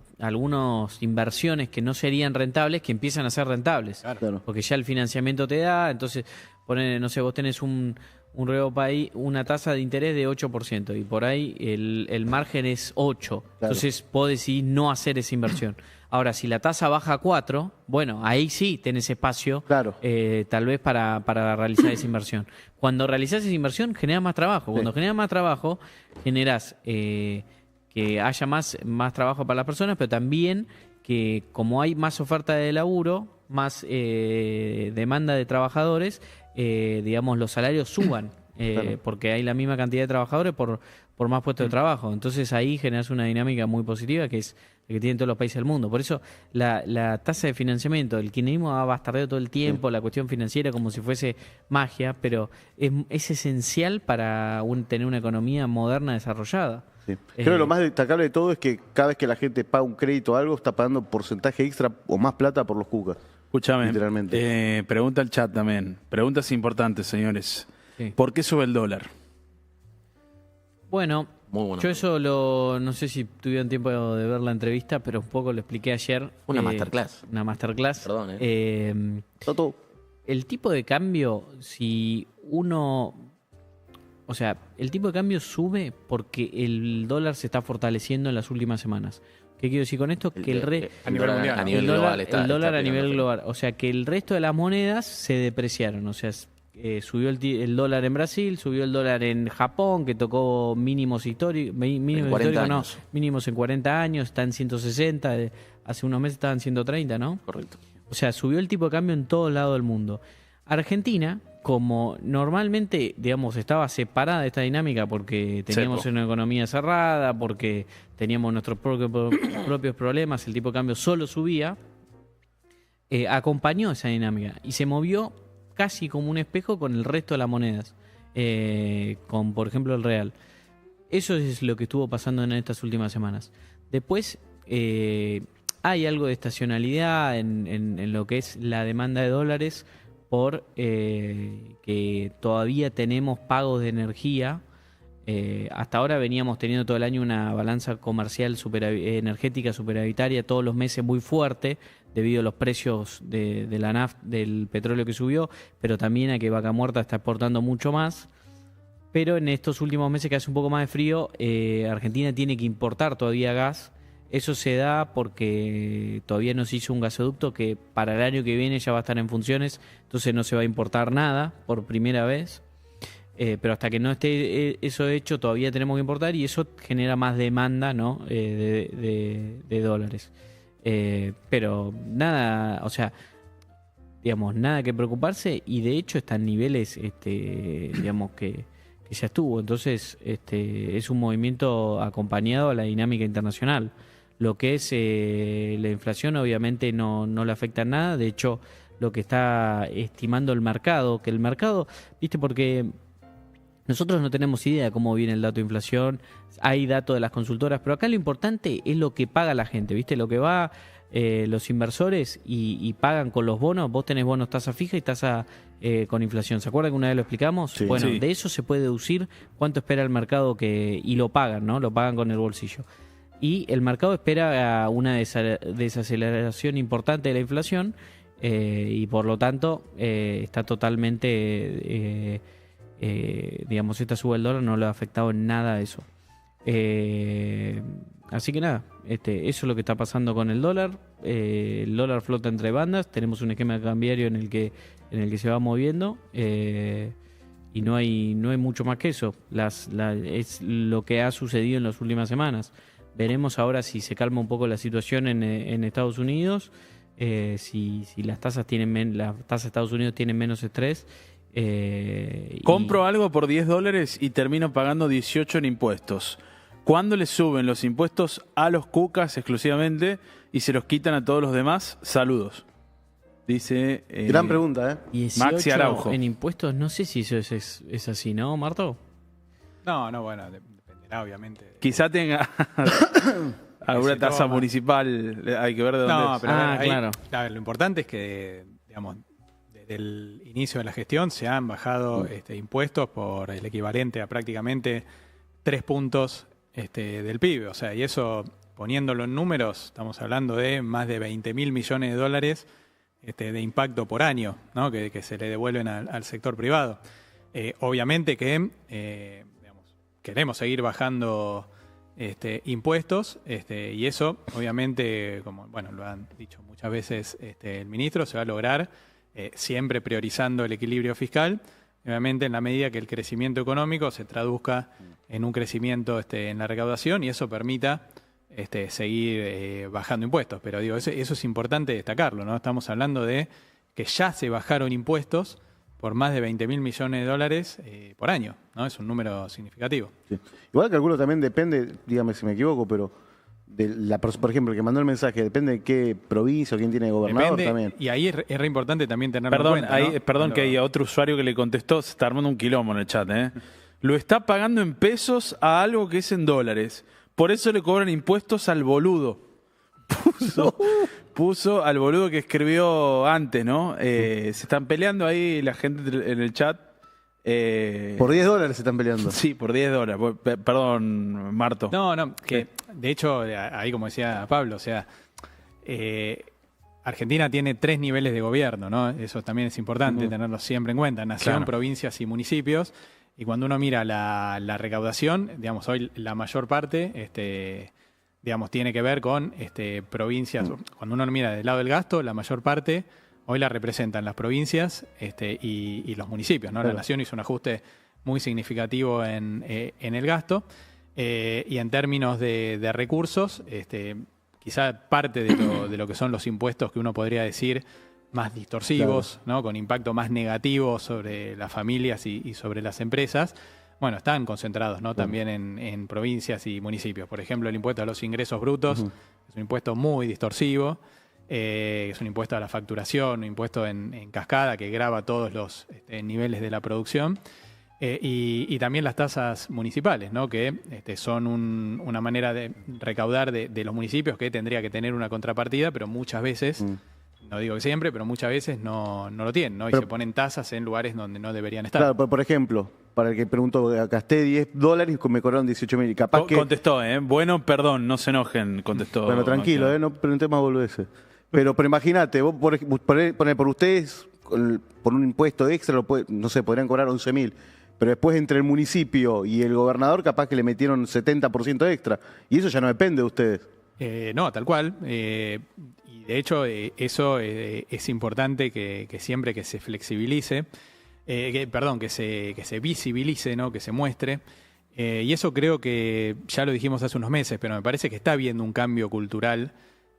inversiones que no serían rentables que empiezan a ser rentables. Claro. Porque ya el financiamiento te da, entonces, no sé, vos tenés un riesgo país, una tasa de interés de 8% y por ahí el margen es 8. Claro. Entonces vos decidís no hacer esa inversión. Ahora, si la tasa baja a 4, bueno, ahí sí tenés espacio, claro, tal vez para realizar esa inversión. Cuando realizás esa inversión, generás más trabajo. Cuando generás más trabajo, generás que haya más trabajo para las personas, pero también que como hay más oferta de laburo, más demanda de trabajadores, digamos, los salarios suban, claro, porque hay la misma cantidad de trabajadores por más puestos de trabajo. Entonces ahí generas una dinámica muy positiva que es la que tienen todos los países del mundo. Por eso la tasa de financiamiento, el kirchnerismo ha bastardeado todo el tiempo la cuestión financiera como si fuese magia, pero es esencial para tener una economía moderna desarrollada. Sí. Creo que lo más destacable de todo es que cada vez que la gente paga un crédito o algo, está pagando porcentaje extra o más plata por los cucas. Escúchame, literalmente. Pregunta al chat también. Preguntas importantes, señores. Sí. ¿Por qué sube el dólar? Bueno, yo eso no sé si tuvieron tiempo de ver la entrevista, pero un poco lo expliqué ayer. Una masterclass. Una masterclass. Perdón, Toto. El tipo de cambio, si uno... O sea, el tipo de cambio sube porque el dólar se está fortaleciendo en las últimas semanas. ¿Qué quiero decir con esto? Que a nivel mundial. El dólar a nivel global. O sea, que el resto de las monedas se depreciaron. O sea, subió el dólar en Brasil, subió el dólar en Japón, que tocó mínimos históricos, mínimos en 40 años, está en 160, hace unos meses estaban en 130, ¿no? Correcto. O sea, subió el tipo de cambio en todos lados del mundo. Argentina, como normalmente, digamos, estaba separada de esta dinámica porque teníamos una economía cerrada, porque teníamos nuestros propios problemas, el tipo de cambio solo subía, acompañó esa dinámica y se movió casi como un espejo con el resto de las monedas, con, por ejemplo, el real. Eso es lo que estuvo pasando en estas últimas semanas. Después, hay algo de estacionalidad en lo que es la demanda de dólares por que todavía tenemos pagos de energía. Hasta ahora veníamos teniendo todo el año una balanza comercial energética superavitaria todos los meses muy fuerte debido a los precios de la nafta, del petróleo que subió, pero también a que Vaca Muerta está exportando mucho más. Pero en estos últimos meses que hace un poco más de frío, Argentina tiene que importar todavía gas. Eso se da porque todavía no se hizo un gasoducto que para el año que viene ya va a estar en funciones, entonces no se va a importar nada por primera vez. Pero hasta que no esté eso hecho todavía tenemos que importar y eso genera más demanda, ¿no? de dólares. Pero nada, o sea, digamos, nada que preocuparse y de hecho están niveles, digamos, que ya estuvo. Entonces, es un movimiento acompañado a la dinámica internacional. Lo que es la inflación obviamente no le afecta en nada. De hecho, lo que está estimando el mercado, viste, porque nosotros no tenemos idea de cómo viene el dato de inflación, hay datos de las consultoras, pero acá lo importante es lo que paga la gente, ¿viste? Lo que va los inversores y pagan con los bonos. Vos tenés bonos tasa fija y tasa con inflación. ¿Se acuerdan que una vez lo explicamos? Sí. Bueno, Sí. de eso se puede deducir cuánto espera el mercado y lo pagan, ¿no? Lo pagan con el bolsillo. Y el mercado espera una desaceleración importante de la inflación y por lo tanto está totalmente... digamos, esta suba del dólar no le ha afectado en nada a eso. Así que nada, eso es lo que está pasando con el dólar. El dólar flota entre bandas, tenemos un esquema cambiario en el que se va moviendo y no hay mucho más que eso. Es lo que ha sucedido en las últimas semanas. Veremos ahora si se calma un poco la situación en Estados Unidos, si las tasas de Estados Unidos tienen menos estrés. Compro algo por $10 y termino pagando 18 en impuestos. ¿Cuándo le suben los impuestos a los cucas exclusivamente y se los quitan a todos los demás? Saludos. Dice... Gran pregunta, ¿eh? 18 Maxi Araujo. en impuestos, no sé si eso es así, ¿no, Marto? No, bueno, dependerá obviamente. Quizá tenga alguna Ese tasa toma. municipal, hay que ver de dónde No, es. pero ahí, claro. a ver, lo importante es que, digamos, desde el inicio de la gestión se han bajado impuestos por el equivalente a prácticamente 3 puntos del PIB. O sea, y eso, poniéndolo en números, estamos hablando de más de 20.000 millones de dólares de impacto por año, ¿no? que se le devuelven al sector privado. Obviamente que digamos, queremos seguir bajando impuestos y eso, obviamente, como bueno lo han dicho muchas veces el ministro, se va a lograr siempre priorizando el equilibrio fiscal, obviamente en la medida que el crecimiento económico se traduzca en un crecimiento en la recaudación y eso permita seguir bajando impuestos. Pero digo, eso es importante destacarlo, ¿no? Estamos hablando de que ya se bajaron impuestos por más de 20.000 millones de dólares por año, ¿no? Es un número significativo. Sí. Igual calculo también depende, dígame si me equivoco, pero por ejemplo, el que mandó el mensaje, depende de qué provincia o quién tiene gobernador Depende, también. y ahí es re importante también tenerlo Perdón, en cuenta, ¿no? perdón que hay otro usuario que le contestó, se está armando un quilombo en el chat, ¿eh? Lo está pagando en pesos a algo que es en dólares. Por eso le cobran impuestos al boludo. Puso al boludo que escribió antes, ¿no? Se están peleando ahí la gente en el chat. Por $10 se están peleando. Sí, por $10. Perdón, Marto. No, que de hecho, ahí como decía Pablo, o sea, Argentina tiene 3 niveles de gobierno, ¿no? Eso también es importante tenerlo siempre en cuenta, nación, Claro. provincias y municipios. Y cuando uno mira la recaudación, digamos, hoy la mayor parte, digamos, tiene que ver con provincias. Cuando uno mira del lado del gasto, la mayor parte hoy la representan las provincias y los municipios, ¿no? Claro. La Nación hizo un ajuste muy significativo en el gasto y en términos de recursos, quizá parte de lo que son los impuestos que uno podría decir más distorsivos, ¿no? Con impacto más negativo sobre las familias y sobre las empresas, bueno, están concentrados, ¿no? También en provincias y municipios. Por ejemplo, el impuesto a los ingresos brutos es un impuesto muy distorsivo, es un impuesto a la facturación, un impuesto en cascada que grava todos los niveles de la producción. Y también las tasas municipales, ¿no? Que son una manera de recaudar de los municipios que tendría que tener una contrapartida, pero muchas veces, no digo que siempre, pero muchas veces no lo tienen, ¿no? Y se ponen tasas en lugares donde no deberían estar. Claro, por ejemplo, para el que preguntó, gasté $10 y me cobraron 18.000. Y capaz que... Contestó, bueno, perdón, no se enojen, contestó. Bueno, tranquilo, no pregunté más boludeces. Pero imagínate, vos por ustedes, por un impuesto extra, no sé, podrían cobrar 11.000. Pero después entre el municipio y el gobernador capaz que le metieron 70% extra. Y eso ya no depende de ustedes. No, tal cual. Y de hecho eso es importante que siempre que se flexibilice, que se visibilice, ¿no? Que se muestre. Y eso creo que ya lo dijimos hace unos meses, pero me parece que está habiendo un cambio cultural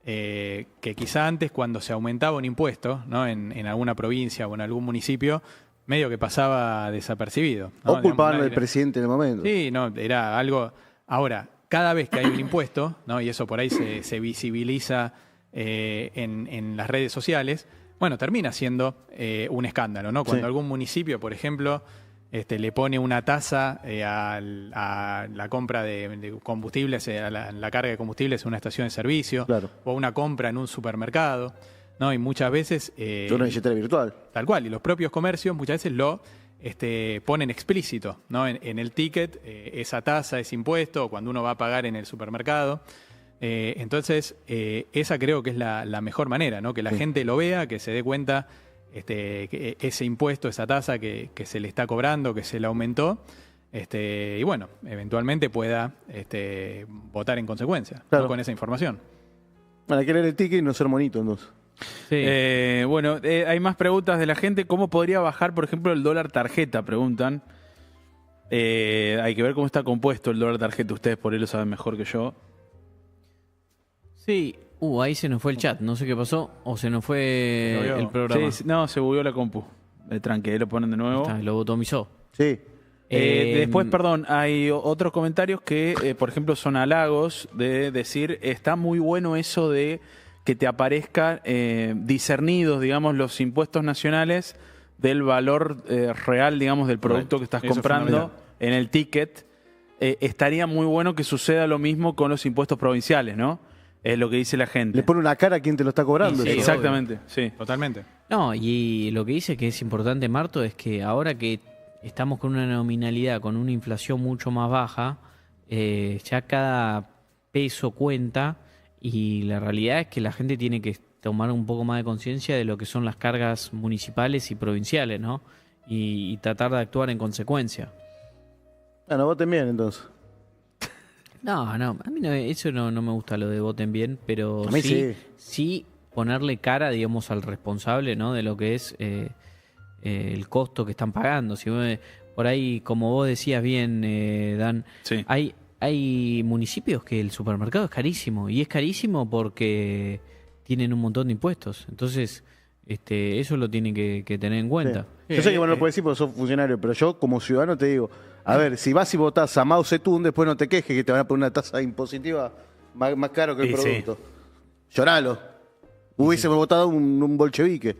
que quizá antes cuando se aumentaba un impuesto, ¿no? En alguna provincia o en algún municipio, medio que pasaba desapercibido, ¿no? O culpaban al presidente en el momento. Sí, no, era algo... Ahora, cada vez que hay un impuesto, ¿no? Y eso por ahí se visibiliza en las redes sociales, bueno, termina siendo un escándalo, ¿no? Cuando algún municipio, por ejemplo, le pone una tasa a la compra de combustibles, a la carga de combustibles en una estación de servicio, Claro. o una compra en un supermercado, ¿no? Y muchas veces... Una billetera virtual. Tal cual, y los propios comercios muchas veces lo ponen explícito, ¿no? En el ticket, esa tasa, ese impuesto, cuando uno va a pagar en el supermercado. Entonces, esa creo que es la mejor manera, ¿no? Que la gente lo vea, que se dé cuenta que ese impuesto, esa tasa que se le está cobrando, que se le aumentó, y bueno, eventualmente pueda votar en consecuencia, Claro. ¿no? Con esa información. Hay que leer el ticket y no ser monito, entonces. Sí. Hay más preguntas de la gente. ¿Cómo podría bajar, por ejemplo, el dólar tarjeta? Preguntan. Hay que ver cómo está compuesto el dólar tarjeta. Ustedes por ahí lo saben mejor que yo. Sí. Ahí se nos fue el chat. No sé qué pasó. O se nos fue el programa. Sí, no, se bugueó la compu. Tranqui, ahí lo ponen de nuevo. Está, lo botomizó. Sí. Después, perdón, hay otros comentarios que, por ejemplo, son halagos de decir, está muy bueno eso de que te aparezca discernidos, digamos, los impuestos nacionales del valor real, digamos, del producto que estás Eso es comprando fundamental. en el ticket. Estaría muy bueno que suceda lo mismo con los impuestos provinciales, ¿no? Es lo que dice la gente. Le pone una cara a quien te lo está cobrando. Sí, eso. Exactamente, sí. Totalmente. No, y lo que dice que es importante, Marto, es que ahora que estamos con una nominalidad, con una inflación mucho más baja, ya cada peso cuenta y la realidad es que la gente tiene que tomar un poco más de conciencia de lo que son las cargas municipales y provinciales, ¿no? Y tratar de actuar en consecuencia. Bueno, voten bien, entonces. No, a mí eso no me gusta lo de voten bien, pero A mí sí ponerle cara, digamos, al responsable, ¿no? De lo que es el costo que están pagando. Si por ahí, como vos decías bien, Dan, Sí. hay municipios que el supermercado es carísimo y es carísimo porque tienen un montón de impuestos. Entonces, eso lo tienen que tener en cuenta. Sí. Yo sé que vos no lo puedes decir porque sos funcionario, pero yo como ciudadano te digo, a ver, si vas y votás a Mao Zedong, después no te quejes que te van a poner una tasa impositiva más caro que el Y sí. producto. Lloralo. Hubiésemos votado un bolchevique.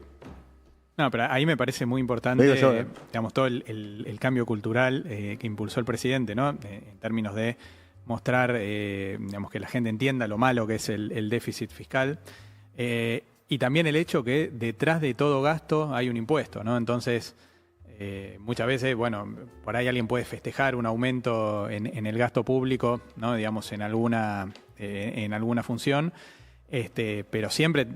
No, pero ahí me parece muy importante, Digo yo, digamos, todo el cambio cultural que impulsó el presidente, ¿no? En términos de mostrar, digamos, que la gente entienda lo malo que es el déficit fiscal. Y también el hecho que detrás de todo gasto hay un impuesto, ¿no? Entonces, muchas veces, bueno, por ahí alguien puede festejar un aumento en el gasto público, ¿no? Digamos, en alguna función. Pero siempre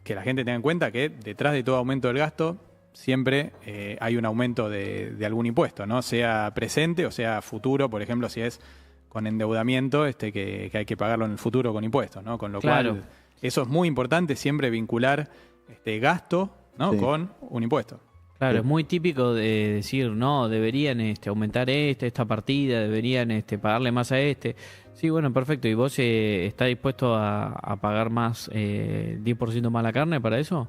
que la gente tenga en cuenta que detrás de todo aumento del gasto siempre hay un aumento de algún impuesto, ¿no? Sea presente o sea futuro, por ejemplo, si es con endeudamiento, que hay que pagarlo en el futuro con impuestos, ¿no? Con lo Claro. cual, eso es muy importante, siempre vincular gasto ¿no? Sí. Con un impuesto. Claro, es muy típico de decir, no, deberían aumentar esta partida, deberían pagarle más a este. Sí, bueno, perfecto. ¿Y vos estás dispuesto a pagar más, 10% más la carne para eso?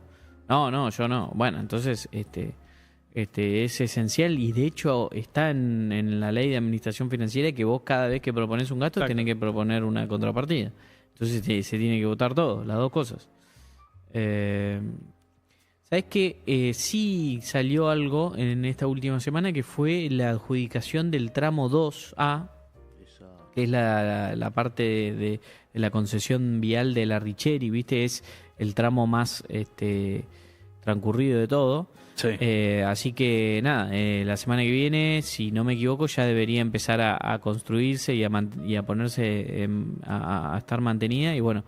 No, yo no. Bueno, entonces es esencial y de hecho está en la ley de administración financiera que vos cada vez que propones un gasto Exacto. tenés que proponer una contrapartida. Entonces se tiene que votar todo, las dos cosas. ¿Sabes qué? Sí salió algo en esta última semana que fue la adjudicación del tramo 2A, que es la parte de la concesión vial de la Richeri, ¿viste? Es el tramo más transcurrido de todo. Sí. Así que nada, la semana que viene, si no me equivoco, ya debería empezar a construirse y a ponerse a estar mantenida. Y bueno,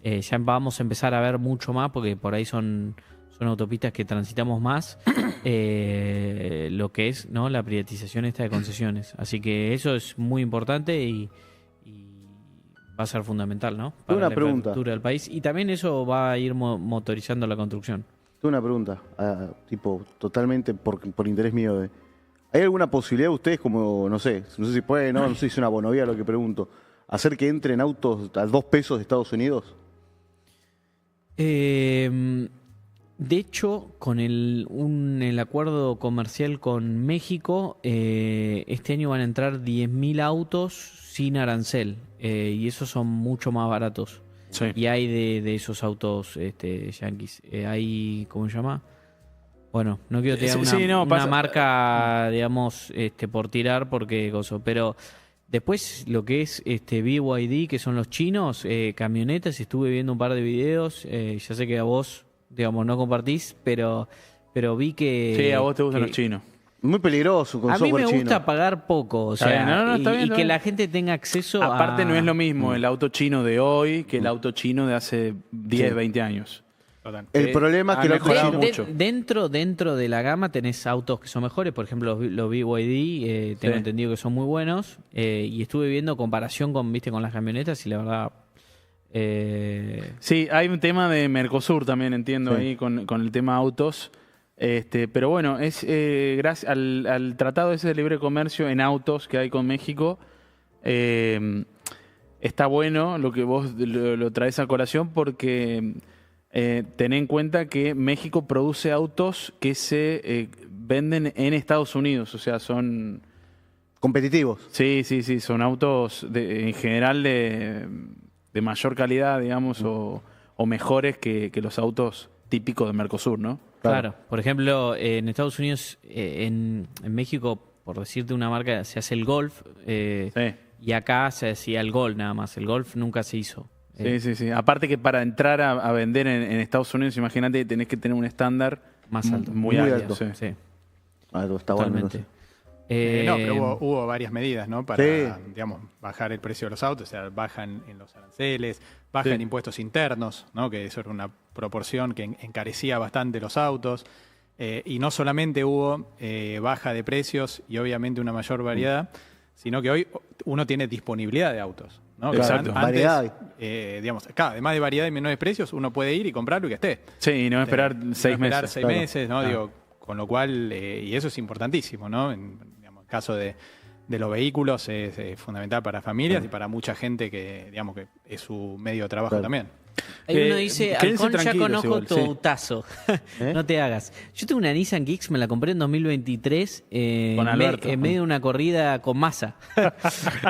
ya vamos a empezar a ver mucho más porque por ahí son autopistas que transitamos más, lo que es, ¿no?, la privatización esta de concesiones. Así que eso es muy importante y va a ser fundamental, ¿no? Para Una la pregunta. infraestructura del país. Y también eso va a ir motorizando la construcción. Tengo una pregunta, tipo, totalmente por interés mío. ¿Hay alguna posibilidad de ustedes, como, no sé si puede, no sé si es una bonovía lo que pregunto, hacer que entren autos a 2 pesos de Estados Unidos? De hecho, con el acuerdo comercial con México, este año van a entrar 10.000 autos sin arancel, y esos son mucho más baratos. Sí. Y hay de esos autos yanquis. Hay, ¿cómo se llama? Bueno, no quiero tirar una pasa. marca, digamos, por tirar, porque gozo. Pero después lo que es BYD, que son los chinos, camionetas, estuve viendo un par de videos. Ya sé que a vos, digamos, no compartís, pero vi que... Sí, a vos te gustan los chinos. Muy peligroso con A mí software me gusta chino. pagar poco, o Está sea, bien, no, está bien, y está que bien. la gente tenga acceso Aparte no es lo a... mismo el auto chino de hoy que el auto chino de hace 10, 20 años. Total. El problema es que ha el auto mejorado chino- mucho. Dentro de la gama tenés autos que son mejores, por ejemplo los BYD, tengo Sí. entendido que son muy buenos, y estuve viendo comparación con las camionetas y la verdad... Sí, hay un tema de Mercosur también, entiendo, Sí. ahí con el tema autos. Pero bueno, es gracias al tratado ese de libre comercio en autos que hay con México, está bueno lo que vos lo traes a colación porque ten en cuenta que México produce autos que se venden en Estados Unidos, o sea, son... competitivos. Sí, son autos en general de mayor calidad, digamos, o mejores que los autos típicos de Mercosur, ¿no? Claro, por ejemplo, en Estados Unidos, en México, por decirte una marca, se hace el Golf, Sí. y acá se hacía el Gol nada más, el Golf nunca se hizo. Sí. Aparte que para entrar a vender en Estados Unidos, imagínate, tenés que tener un estándar Más alto. muy Muy alto. alto. Sí. Sí, Está bueno. totalmente. entonces. No, pero hubo varias medidas, ¿no? Para, Sí. digamos, bajar el precio de los autos, o sea, bajan en los aranceles, bajan Sí. impuestos internos, ¿no? Que eso era una proporción que encarecía bastante los autos. Y no solamente hubo baja de precios y obviamente una mayor variedad, sino que hoy uno tiene disponibilidad de autos, ¿no? Que Exacto. Antes, digamos, claro, además de variedad y menores precios, uno puede ir y comprarlo y que esté. Sí, y no esperar No 6 esperar meses. 6 Claro. meses, ¿no? Ah. Digo, con lo cual, y eso es importantísimo, ¿no? En caso de los vehículos es fundamental para familias y para mucha gente que, digamos, que es su medio de trabajo Claro. también. Ahí uno dice, quédense Halcón, ya tranquilos conozco igual, tu sí. autazo. ¿Eh? No te hagas. Yo tengo una Nissan Kicks, me la compré en 2023 Con Alberto. en medio de una corrida con masa.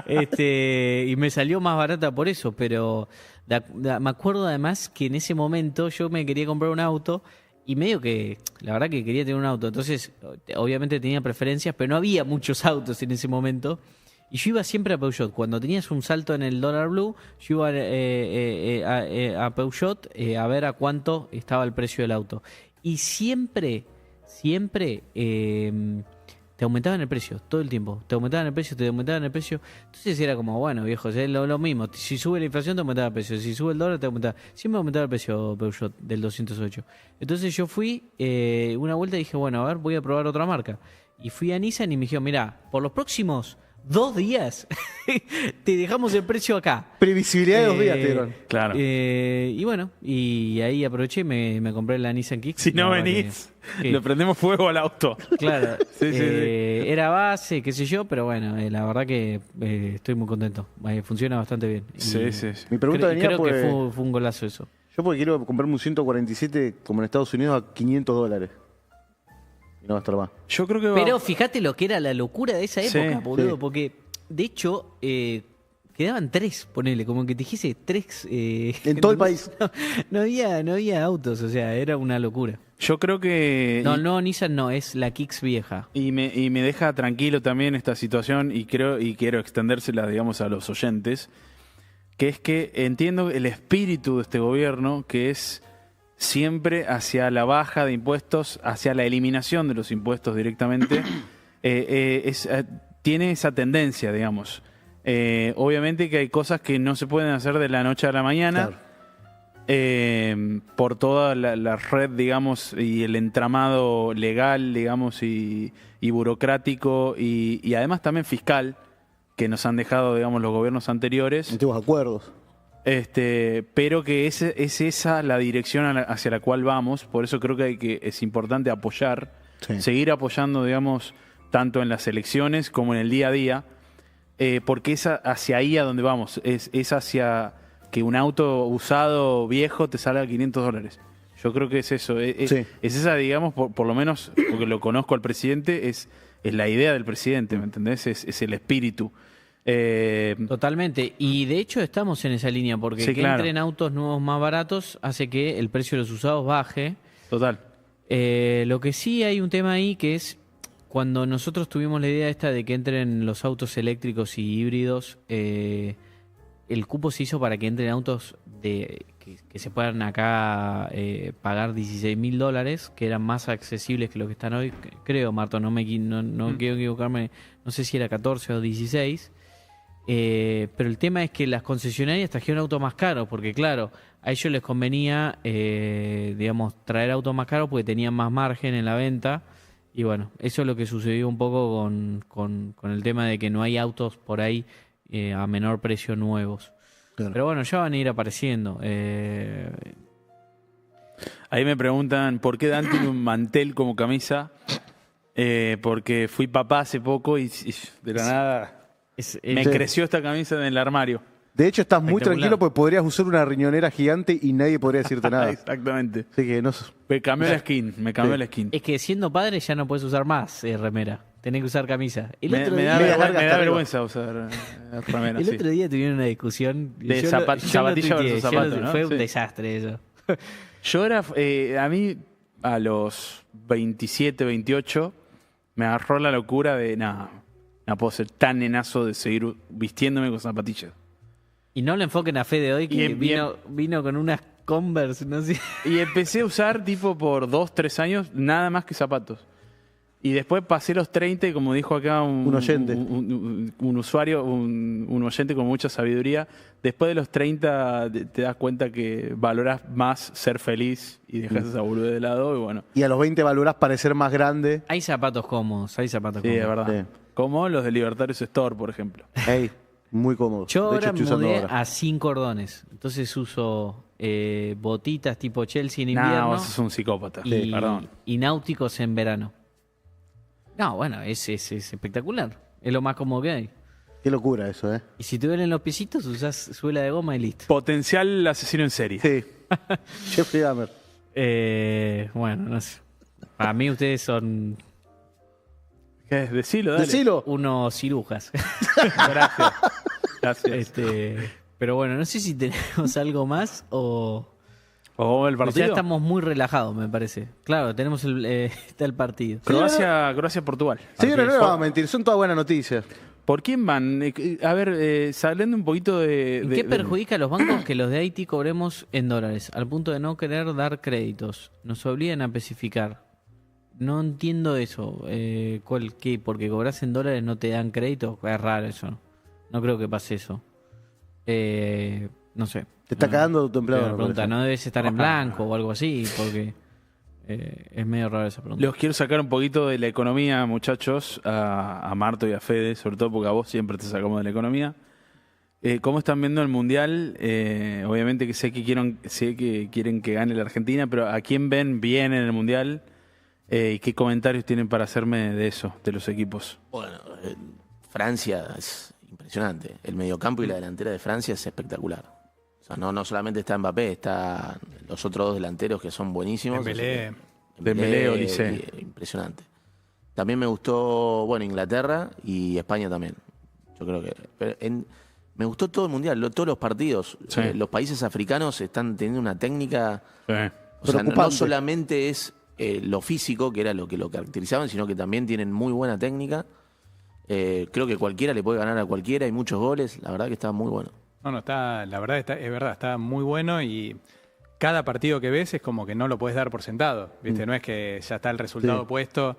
Y me salió más barata por eso, pero me acuerdo además que en ese momento yo me quería comprar un auto y medio que, la verdad que quería tener un auto. Entonces, obviamente tenía preferencias, pero no había muchos autos en ese momento. Y yo iba siempre a Peugeot. Cuando tenías un salto en el dólar blue, yo iba a Peugeot a ver a cuánto estaba el precio del auto. Y siempre te aumentaban el precio, todo el tiempo. Te aumentaban el precio. Entonces era como, bueno, viejo, es lo mismo. Si sube la inflación, te aumentaba el precio. Si sube el dólar, te aumentaba. Siempre aumentaba el precio Peugeot del 208. Entonces yo fui una vuelta y dije, bueno, a ver, voy a probar otra marca. Y fui a Nissan y me dijeron, mirá, por los próximos 2 días. Te dejamos el precio acá. Previsibilidad de 2 días, te dieron. Claro. Y bueno, y ahí aproveché y me compré la Nissan Kicks. Si no La verdad venís, que- le prendemos fuego al auto. Claro, Sí, sí, sí. era base, qué sé yo, pero bueno, la verdad que estoy muy contento. Funciona bastante bien. Y Sí, sí, sí. Mi pregunta venía creo pues, que fue un golazo eso. yo porque quiero comprarme un 147 como en Estados Unidos a $500. Y no va a estar más. Yo creo que va- Pero fíjate lo que era la locura de esa Sí, época, boludo, sí. porque de hecho quedaban 3, ponele, como que te dijese 3. En todo el país. No había autos, o sea, era una locura. yo creo que... No, Nissan no, es la Kicks vieja. Y me deja tranquilo también esta situación y quiero extendérsela, digamos, a los oyentes, que es que entiendo el espíritu de este gobierno, que es siempre hacia la baja de impuestos, hacia la eliminación de los impuestos directamente, tiene esa tendencia, digamos. Obviamente que hay cosas que no se pueden hacer de la noche a la mañana, por toda la red, digamos, y el entramado legal, digamos, y burocrático, y además también fiscal, que nos han dejado, digamos, los gobiernos anteriores. Antiguos acuerdos. Pero que es esa la dirección hacia la cual vamos. Por eso creo que es importante apoyar, Sí. seguir apoyando, digamos, tanto en las elecciones como en el día a día, porque es hacia ahí a donde vamos. Es hacia que un auto usado viejo te salga $500. Yo creo que es eso. Es Sí. esa, digamos, por lo menos, porque lo conozco al presidente, es la idea del presidente, ¿me entendés? Es el espíritu. Totalmente. Y de hecho estamos en esa línea, porque Sí, que claro. entren autos nuevos más baratos hace que el precio de los usados baje. Total. Lo que sí hay un tema ahí que es cuando nosotros tuvimos la idea esta de que entren los autos eléctricos y híbridos, el cupo se hizo para que entren autos que se puedan acá pagar $16.000, que eran más accesibles que lo que están hoy. Creo, Marto, no quiero equivocarme, no sé si era 14 o 16. Pero el tema es que las concesionarias trajeron autos más caros, porque claro, a ellos les convenía, digamos, traer autos más caros porque tenían más margen en la venta. Y bueno, eso es lo que sucedió un poco con el tema de que no hay autos por ahí a menor precio nuevos. Claro. Pero bueno, ya van a ir apareciendo. Ahí me preguntan por qué Dan tiene un mantel como camisa. Porque fui papá hace poco y de la nada me Sí. creció esta camisa en el armario. De hecho, estás muy Espectacular. tranquilo porque podrías usar una riñonera gigante y nadie podría decirte nada. Exactamente. Así que no. Me cambió la skin, me cambió Sí. la skin. Es que siendo padre ya no puedes usar más remera. Tenés que usar camisa. El Me, otro me día, da, Medias vergüenza, largas me da hasta arriba. vergüenza usar remera, el sí. otro día tuvieron una discusión. De Yo zapatilla tuiteé, versus yo zapato, ¿no? Fue un Sí. desastre eso. Yo era, a mí, a los 27, 28, me agarró la locura de, no puedo ser tan nenazo de seguir vistiéndome con zapatillas. Y no le enfoquen a Fede hoy, que vino con unas Converse, no sé. Y empecé a usar, tipo, por 2, 3 años, nada más que zapatos. Y después pasé los 30 y como dijo acá Un oyente. un usuario, un oyente con mucha sabiduría, después de los 30 te das cuenta que valoras más ser feliz y dejas esa boludez de lado y bueno, Y a los 20 valorás parecer más grande. Hay zapatos cómodos, hay zapatos sí, cómodos. es verdad. Sí. Como los de Libertarios Store, por ejemplo. Ey, muy cómodo. Yo De ahora hecho, estoy me usando mudé ahora. a sin cordones. Entonces uso botitas tipo Chelsea en No, invierno vos sos un psicópata. y, Perdón. y náuticos en verano. No, bueno, es espectacular. Es lo más cómodo que hay. Qué locura eso, ¿eh? Y si te duelen los piecitos, usás suela de goma y listo. Potencial asesino en serie. Sí. Jeffrey Dahmer. Bueno, no sé. Para mí ustedes son ¿Qué es? Decilo, dale. Decilo. unos cirujas. Gracias. Gracias. Pero bueno, no sé si tenemos algo más o... ¿O el Pues partido? ya estamos muy relajados, me parece. Claro, tenemos está el partido. Croacia-Portugal. Señora, no le vamos a mentir, son todas buenas noticias. ¿Por quién van? A ver, saliendo un poquito de... ¿En qué perjudica a los bancos que los de Haití cobremos en dólares? Al punto de no querer dar créditos. Nos obligan a especificar. No entiendo eso. ¿Qué? ¿Porque cobras en dólares no te dan crédito? Es raro eso. No creo que pase eso. No sé. Te está cagando tu Pero empleador. me pregunta, por ¿no debes estar en blanco o algo así? Porque Es medio rara esa pregunta. Los quiero sacar un poquito de la economía, muchachos, a Marto y a Fede, sobre todo porque a vos siempre te sacamos de la economía. ¿Cómo están viendo el Mundial? Obviamente que sé que quieren que gane la Argentina, pero ¿a quién ven bien en el Mundial? ¿Y qué comentarios tienen para hacerme de eso, de los equipos? Bueno, Francia es impresionante. El mediocampo y la delantera de Francia es espectacular. O sea, no solamente está Mbappé, está los otros dos delanteros que son buenísimos. Dembélé, Olise. Impresionante. También me gustó, bueno, Inglaterra y España también. Yo creo que... me gustó todo el Mundial, todos los partidos. Sí. Los países africanos están teniendo una técnica... Sí. O sea, no Preocupante. solamente es lo físico, que era lo que lo caracterizaban, sino que también tienen muy buena técnica. Creo que cualquiera le puede ganar a cualquiera, hay muchos goles, la verdad que está muy bueno. La verdad es verdad, está muy bueno y cada partido que ves es como que no lo puedes dar por sentado, ¿viste? No es que ya está el resultado Sí. puesto.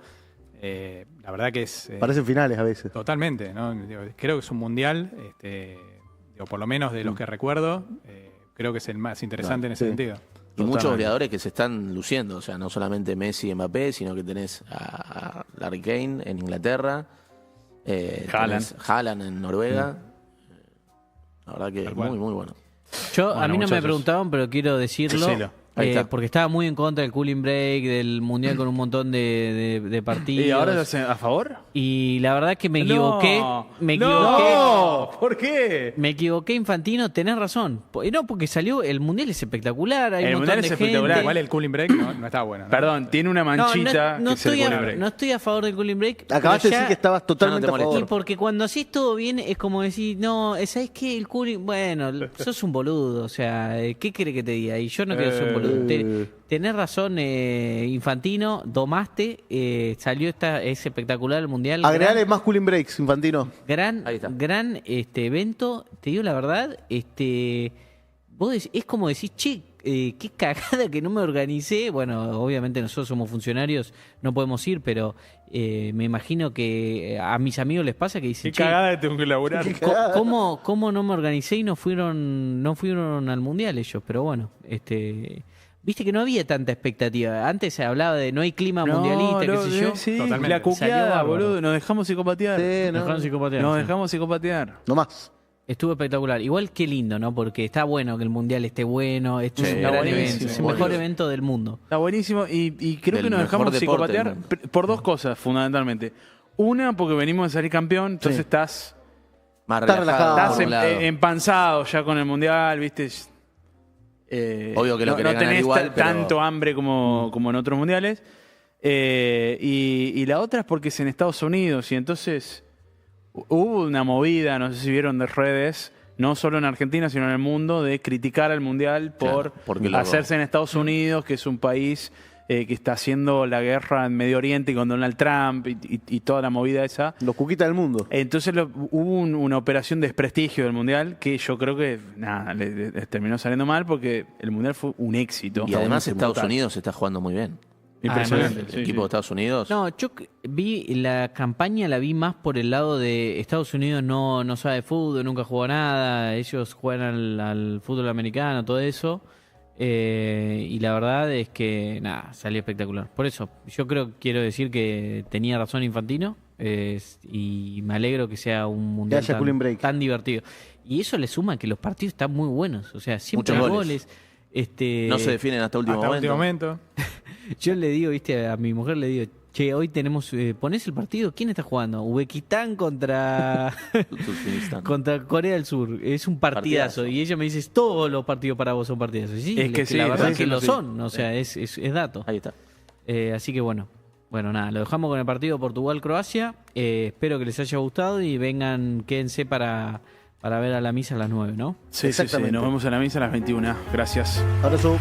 La verdad que es... Parecen finales a veces. Totalmente, ¿no? Creo que es un mundial, por lo menos de los que recuerdo, creo que es el más interesante en ese sí. sentido. Y muchos Totalmente. goleadores que se están luciendo, o sea, no solamente Messi y Mbappé, sino que tenés a Harry Kane en Inglaterra, tenés Haaland en Noruega. La verdad que Tal cual. muy, muy bueno. Yo, a Bueno, mí no me muchachos. preguntaban, pero quiero decirlo. Decilo. Ahí está. Porque estaba muy en contra del cooling break, del mundial con un montón de partidos. ¿Y ahora estás a favor? Y la verdad que me equivoqué. No, Me equivoqué. no, ¿por qué? Me equivoqué, Infantino, tenés razón. No, porque salió, el mundial es espectacular, hay El un montón mundial de es gente. espectacular. Igual el cooling break no estaba bueno, ¿no? Perdón, tiene una manchita no que es el estoy cooling a, break. no estoy a favor del cooling break. Acabaste de pero ya- decir que estabas totalmente te a molesta. Y favor. porque cuando haces todo bien es como decir, no, ¿sabes qué? El cooling, bueno, sos un boludo, o sea, ¿qué quiere que te diga? Y yo no quiero ser un boludo. Tenés razón, Infantino, domaste, salió es espectacular el mundial. Agregale más cooling breaks, Infantino. Gran Ahí está. evento, te digo la verdad, es como decir, che, qué cagada que no me organicé. Bueno, obviamente nosotros somos funcionarios, no podemos ir, pero me imagino que a mis amigos les pasa que dicen, Qué che, cagada que tengo que laburar. ¿cómo no me organicé y no fueron al mundial ellos? Pero bueno, viste que no había tanta expectativa. Antes se hablaba de no hay clima mundialista, qué sé yo. Sí, Totalmente. la Salió cuqueada, bárbaro. boludo. Nos dejamos psicopatear. Sí, Nos dejaron psicopatear, Nos sí. dejamos psicopatear. No más. Estuvo espectacular. Igual qué lindo, ¿no? Porque está bueno que el mundial esté bueno. Esto es Sí, un está gran buenísimo. evento. Es el Bueno. mejor evento del mundo. Está buenísimo y creo Del que nos mejor dejamos deporte psicopatear del mundo. por dos cosas, fundamentalmente. Una, porque venimos de salir campeón, entonces Sí. estás Más Está relajado, relajado. por un lado. empanzado ya con el mundial, ¿viste? Obvio que lo no querés ganar tenés igual, pero- tanto hambre como en otros mundiales. Y la otra es porque es en Estados Unidos y entonces hubo una movida, no sé si vieron, de redes, no solo en Argentina, sino en el mundo, de criticar al mundial por Claro, porque lo- hacerse en Estados Unidos, que es un país que está haciendo la guerra en Medio Oriente con Donald Trump y toda la movida esa. Los cuquitas del mundo. Entonces hubo una operación de desprestigio del Mundial que yo creo que nada, les terminó saliendo mal porque el Mundial fue un éxito. Y además Buenísimo, Estados total. Unidos se está jugando muy bien. Impresionante. Además, El equipo de Estados Unidos. No, yo vi la campaña, la vi más por el lado de Estados Unidos no sabe de fútbol, nunca jugó nada, ellos juegan al fútbol americano, todo eso. Y la verdad es que, nada, salió espectacular. Por eso, quiero decir que tenía razón Infantino y me alegro que sea un mundial haya cooling break. tan divertido. Y eso le suma que los partidos están muy buenos, o sea, siempre Muchos hay goles. goles. No se definen hasta último Hasta momento. último momento. Yo le digo, viste, a mi mujer le digo, che, hoy tenemos, ¿ponés el partido? ¿Quién está jugando? Uzbekistán contra Turkmenistán. contra Corea del Sur. Es un partidazo. Partidazo. Y ella me dice, todos los partidos para vos son partidazos. Y sí, Es que sí, la verdad sí, que sí, lo sí. son. O sea, es dato. Ahí está. Así que bueno, nada, lo dejamos con el partido Portugal-Croacia. Espero que les haya gustado y vengan, quédense para ver a la misa a las 9, ¿no? Sí, sí, sí. Exactamente. Nos vemos en la misa a las 21. Gracias. Abrazo.